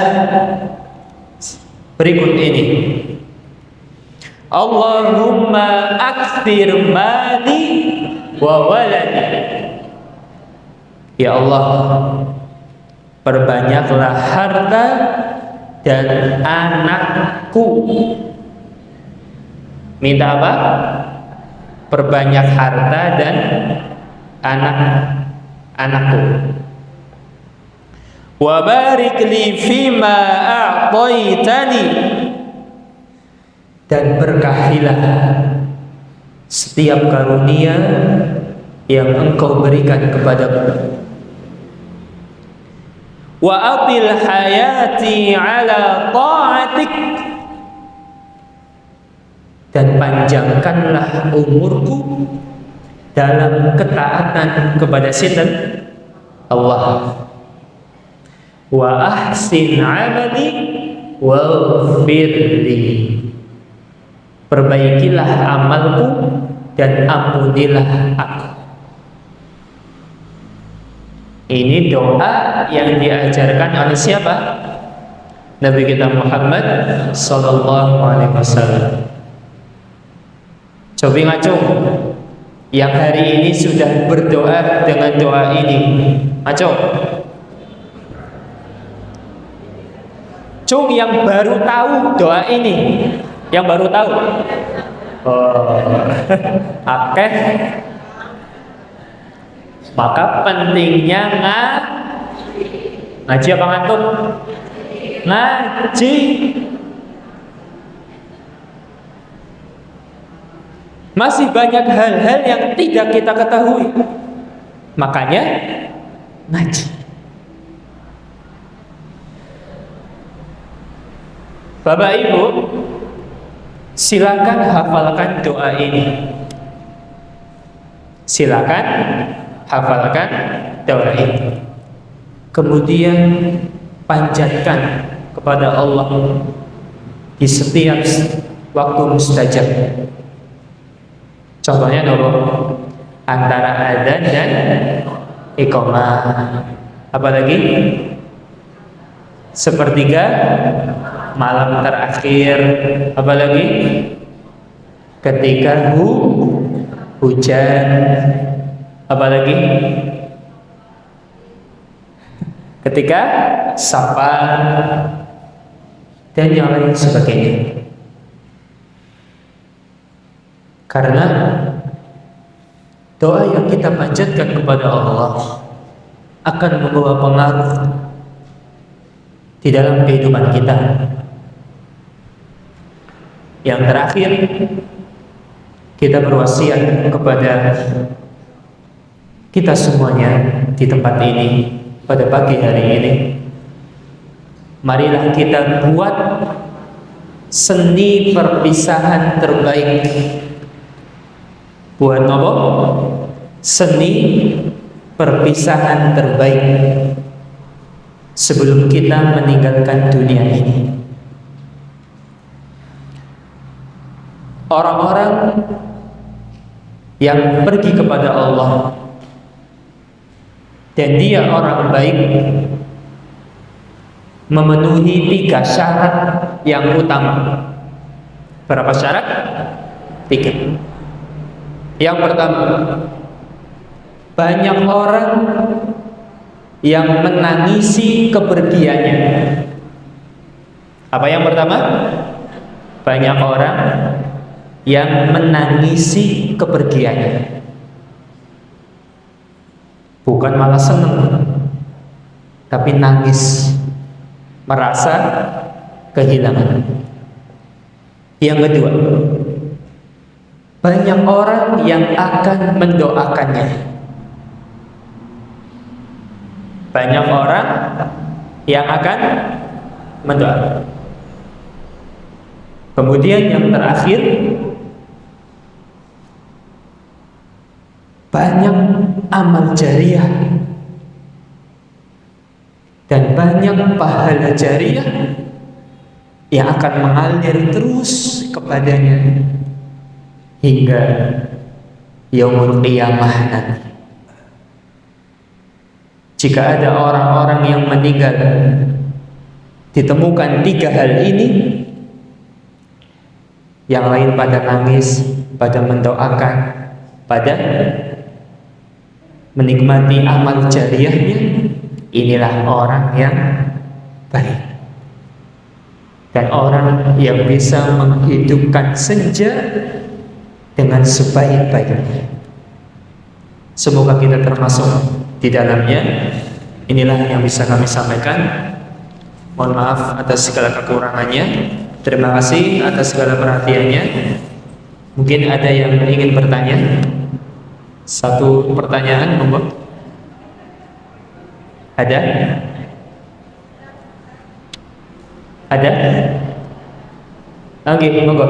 S1: berikut ini. Allahumma akthir mali wa waladi. Ya Allah, perbanyaklah harta dan anakku. Minta apa? Perbanyak harta dan anakku. Wa barik li fima a'taitani, dan berkahilah setiap karunia yang Engkau berikan kepadaku. Wa atil hayati ala ta'atik, dan panjangkanlah umurku dalam ketaatan kepada sinten Allah. Wa ahsin amali waghfirli, perbaikilah amalku dan ampunilah aku. Ini doa yang diajarkan oleh siapa? Nabi kita Muhammad sallallahu alaihi wasallam. Cobi ngacung, yang hari ini sudah berdoa dengan doa ini? Aco. Cung yang baru tahu doa ini, yang baru tahu. Oh, akeh. Maka pentingnya ngaji apa ngantuk? Ngaji. Masih banyak hal-hal yang tidak kita ketahui. Makanya ngaji. Bapak Ibu, silakan hafalkan doa ini. Silakan hafalkan doa ini. Kemudian panjatkan kepada Allah di setiap waktu mustajab. Contohnya dulu antara adzan dan iqamah. Apalagi sepertiga malam terakhir. Apalagi ketika hujan. Apalagi ketika safar dan yang lain sebagainya. Karena doa yang kita panjatkan kepada Allah akan membawa pengaruh di dalam kehidupan kita. Yang terakhir, kita berwasiat kepada kita semuanya di tempat ini pada pagi hari ini. Marilah kita buat seni perpisahan terbaik. Buat apa? Seni perpisahan terbaik sebelum kita meninggalkan dunia ini. Orang-orang yang pergi kepada Allah dan dia orang baik memenuhi 3 syarat yang utama. Berapa syarat? 3. Yang pertama, banyak orang yang menangisi kepergiannya. Apa yang pertama? Banyak orang yang menangisi kepergiannya. Bukan malah senang, tapi nangis, merasa kehilangan. Yang kedua, banyak orang yang akan mendoakannya. Banyak orang yang akan mendoakan. Kemudian yang terakhir, banyak amal jariah dan banyak pahala jariah yang akan mengalir terus kepadanya hingga yaumul qiyamah nanti. Jika ada orang-orang yang meninggal ditemukan 3 hal ini, yang lain pada nangis, pada mendoakan, pada menikmati amal jariahnya, inilah orang yang baik dan orang yang bisa menghidupkan senja dengan sebaik-baiknya. Semoga kita termasuk di dalamnya. Inilah yang bisa kami sampaikan. Mohon maaf atas segala kekurangannya. Terima kasih atas segala perhatiannya. Mungkin ada yang ingin bertanya. Satu pertanyaan, monggo. Ada? Ada? Oke, monggo.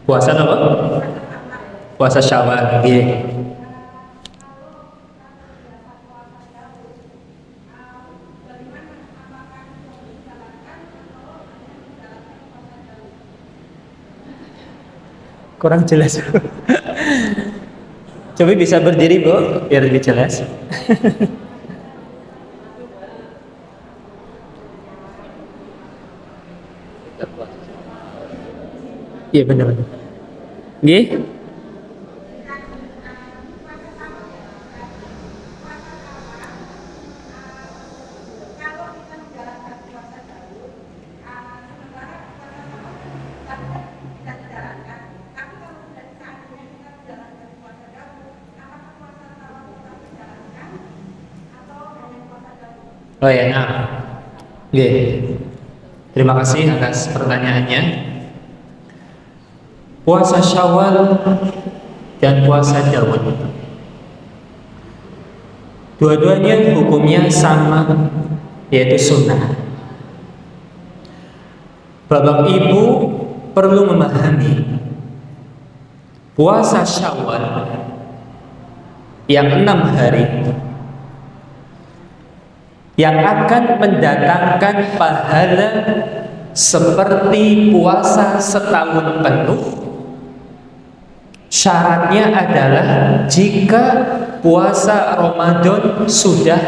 S1: Puasa apa? Puasa Syawal. Kurang jelas. Coba bisa berdiri Bu, biar lebih jelas. Iya benar-benar. Nggih. Oh ya, nah. Nggih. Terima kasih atas pertanyaannya. Puasa Syawal dan puasa Daud, dua-duanya hukumnya sama, yaitu sunnah. Bapak Ibu perlu memahami puasa Syawal yang 6 hari yang akan mendatangkan pahala seperti puasa setahun penuh. Syaratnya adalah jika puasa Ramadan sudah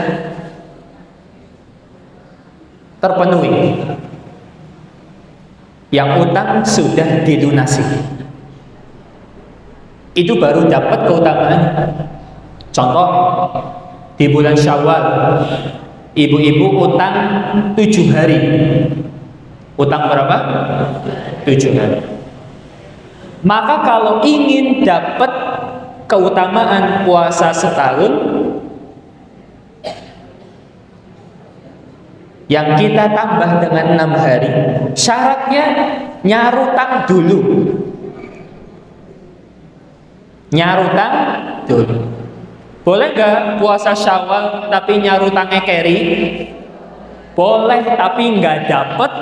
S1: terpenuhi, yang utang sudah dilunasi, itu baru dapat keutamaan. Contoh, di bulan Syawal ibu-ibu utang 7 hari. Utang berapa? 7 hari. Maka kalau ingin dapat keutamaan puasa setahun, yang kita tambah dengan 6 hari, syaratnya nyarutang dulu. Nyarutang dulu. Boleh gak puasa Syawal tapi nyarutangnya keri? Boleh, tapi nggak dapat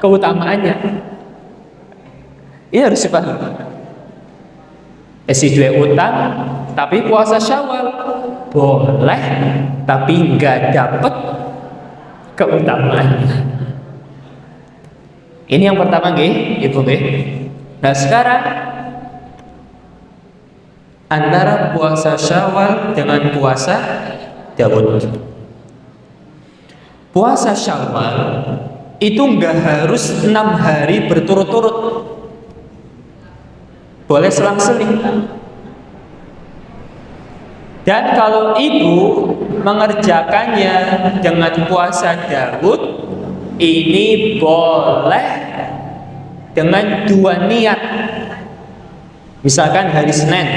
S1: keutamaannya. Ini harus dipahami. Dua utang tapi puasa Syawal boleh, tapi nggak dapat keutamaannya. Ini yang pertama, nggih, Ibu nggih. Nah, sekarang antara puasa Syawal dengan puasa Daud. Puasa Syawal itu nggak harus 6 hari berturut-turut, boleh selang-seling. Dan kalau ibu mengerjakannya dengan puasa Daud, ini boleh dengan 2 niat. Misalkan hari Senin,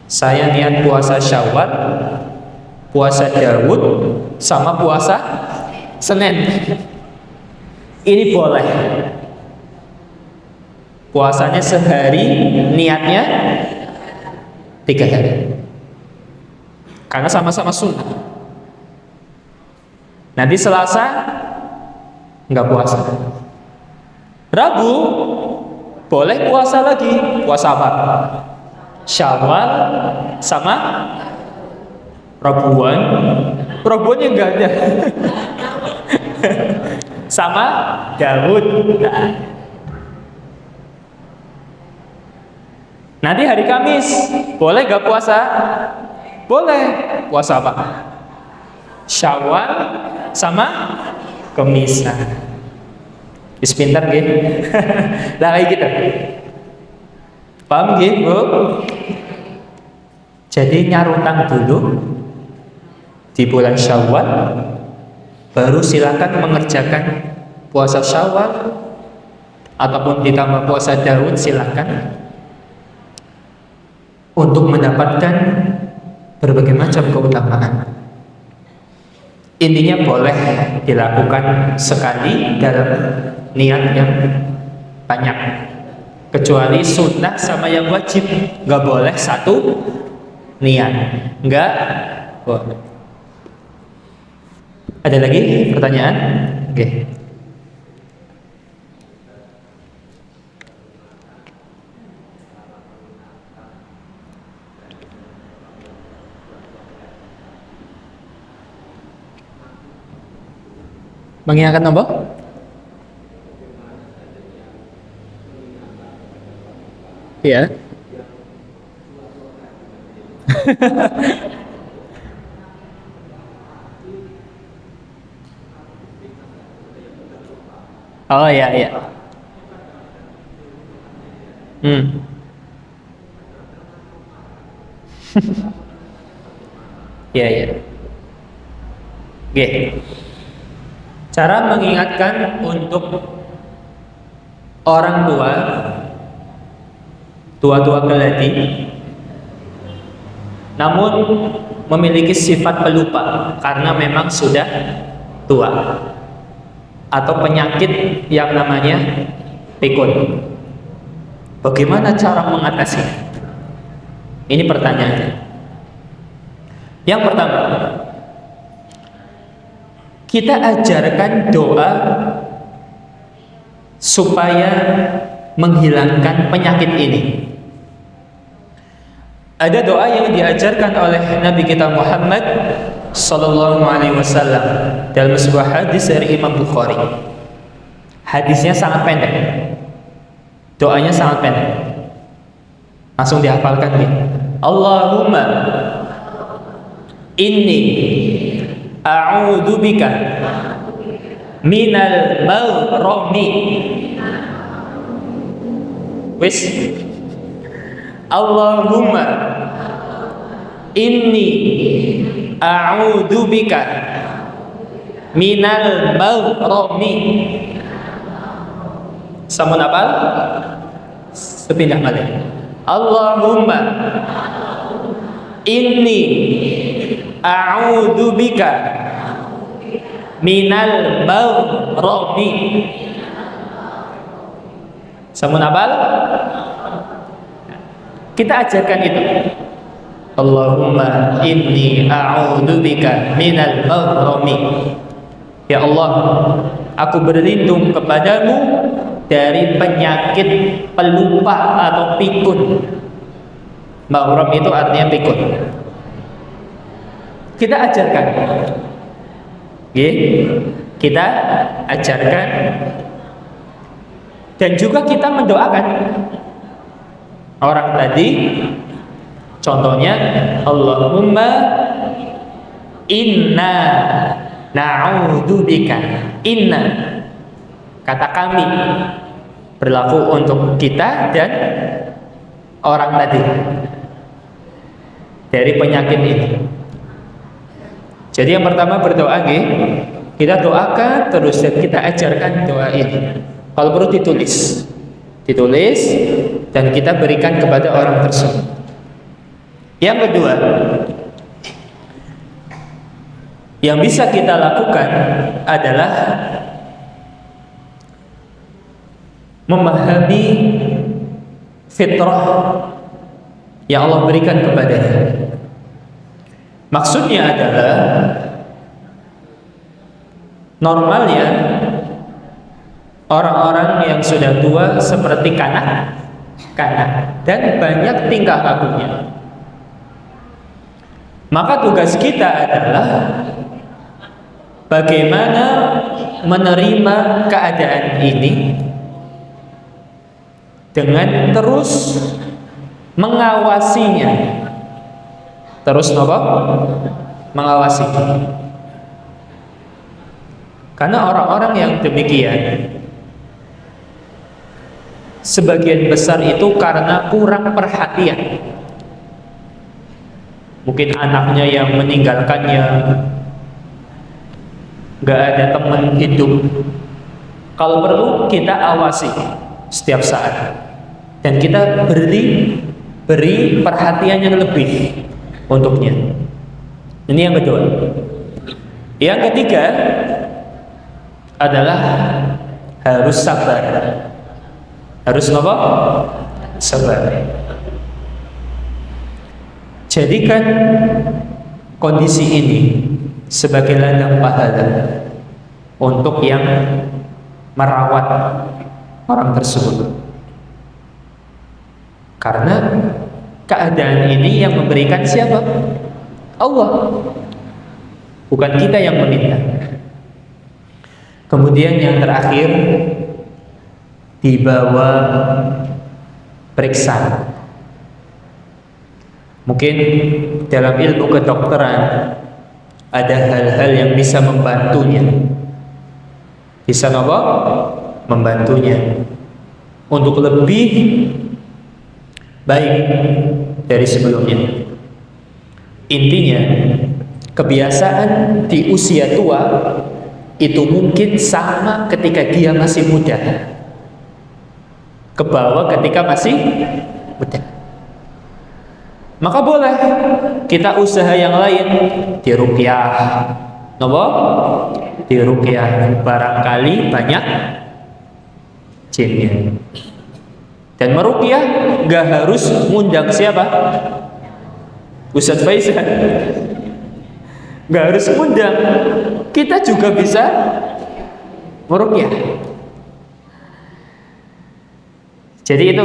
S1: saya niat puasa Syawal, puasa Daud, sama puasa Senin. Ini boleh. Puasanya sehari, niatnya 3 hari. Karena sama-sama sunnah. Nanti Selasa nggak puasa. Rabu boleh puasa lagi. Puasa apa? Syawal sama Rabuan. Rabuannya nggak ada. Sama Daud. Nanti hari Kamis boleh gak puasa? Boleh. Puasa apa? Syawal sama Kamis. Is pintar gitu. Lah kayak gitu. Paham gitu, Bu? Jadi nyarutang dulu di bulan Syawal, baru silakan mengerjakan puasa Syawal ataupun ditambah puasa Daud, silakan, untuk mendapatkan berbagai macam keutamaan. Intinya boleh dilakukan sekali dalam niat yang banyak, kecuali sunnah sama yang wajib nggak boleh satu niat, nggak boleh. Ada lagi pertanyaan? Oke. Mengingatkan nombor? Ya. Oh ya ya. Hmm. Ya ya. Oke. Cara mengingatkan untuk orang tua keladi, namun memiliki sifat pelupa karena memang sudah tua, atau penyakit yang namanya pikun. Bagaimana cara mengatasi? Ini pertanyaannya. Yang pertama, kita ajarkan doa supaya menghilangkan penyakit ini. Ada doa yang diajarkan oleh Nabi kita Muhammad sallallahu alaihi wasallam dalam sebuah hadis dari Imam Bukhari. Hadisnya sangat pendek. Doanya sangat pendek. Langsung dihafalkan nih. Allahumma inni a'udzubika minal maghrami. Wis. Allahumma inni a'udzubika minal maghrami. Sampun apal? Sepindah malih. Allahumma inni a'udzubika minal maghrami. Sampun apal? Kita ajarkan itu. Allahumma inni a'udzubika minal maghrami. Ya Allah, aku berlindung kepadamu dari penyakit pelupa atau pikun. Maghram itu artinya pikun. Kita ajarkan. Kita ajarkan. Dan juga kita mendoakan orang tadi. Contohnya, Allahumma inna na'udzubika. Inna, kata kami, berlaku untuk kita dan orang tadi dari penyakit ini. Jadi yang pertama berdoa, kita doakan terus dan kita ajarkan doa ini. Kalau perlu ditulis dan kita berikan kepada orang tersebut. Yang kedua, yang bisa kita lakukan adalah memahami fitrah yang Allah berikan kepadanya. Maksudnya adalah normalnya orang-orang yang sudah tua seperti kanak dan banyak tingkah lakunya. Maka tugas kita adalah bagaimana menerima keadaan ini dengan terus mengawasinya. Terus mengawasi. Karena orang-orang yang demikian sebagian besar itu karena kurang perhatian. Mungkin anaknya yang meninggalkannya, gak ada teman hidup. Kalau perlu kita awasi setiap saat dan kita beri perhatian yang lebih untuknya. Ini yang kedua. Yang ketiga adalah harus sabar. Harus apa? Sabar. Jadikan kondisi ini sebagai ladang pahala untuk yang merawat orang tersebut. Karena keadaan ini yang memberikan siapa? Allah. Bukan kita yang meminta. Kemudian yang terakhir, dibawa periksa. Mungkin dalam ilmu kedokteran ada hal-hal yang bisa membantunya. Bisa apa? Membantunya untuk lebih baik dari sebelumnya. Intinya, kebiasaan di usia tua itu mungkin sama ketika dia masih muda, ke bawah ketika masih muda. Maka boleh kita usaha yang lain, diruqyah. Napa? Diruqyah, barangkali banyak jinnya. Dan meruqyah gak harus ngundang siapa? Ustadz Faisal. Gak harus ngundang. Kita juga bisa meruqyah. Jadi itu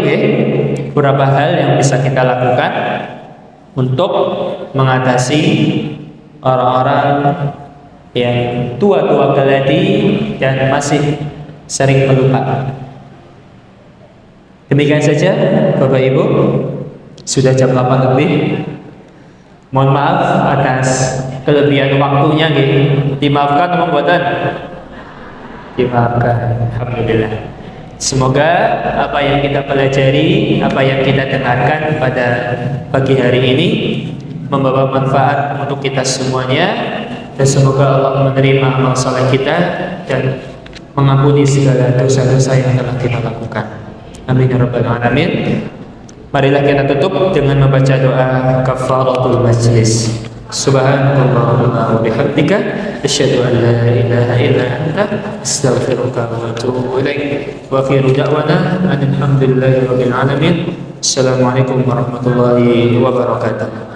S1: beberapa hal yang bisa kita lakukan untuk mengatasi orang-orang yang tua-tua geladi dan masih sering pelupa. Demikian saja Bapak Ibu, sudah jam 8 lebih. Mohon maaf atas kelebihan waktunya dimaafkan atau mboten? Dimaafkan, alhamdulillah. Semoga apa yang kita pelajari, apa yang kita dengarkan pada pagi hari ini membawa manfaat untuk kita semuanya, dan semoga Allah menerima amal saleh kita dan mengampuni segala dosa-dosa yang telah kita lakukan. Amin ya rabbal alamin. Marilah kita tutup dengan membaca doa kafaratul majlis. Subhanallahumma wa bihamdika asyhadu an la ilaha illa anta astaghfiruka wa atubu ilaik. Wa akhiru da'wana alhamdulillahi rabbil alamin. Assalamualaikum warahmatullahi wabarakatuh.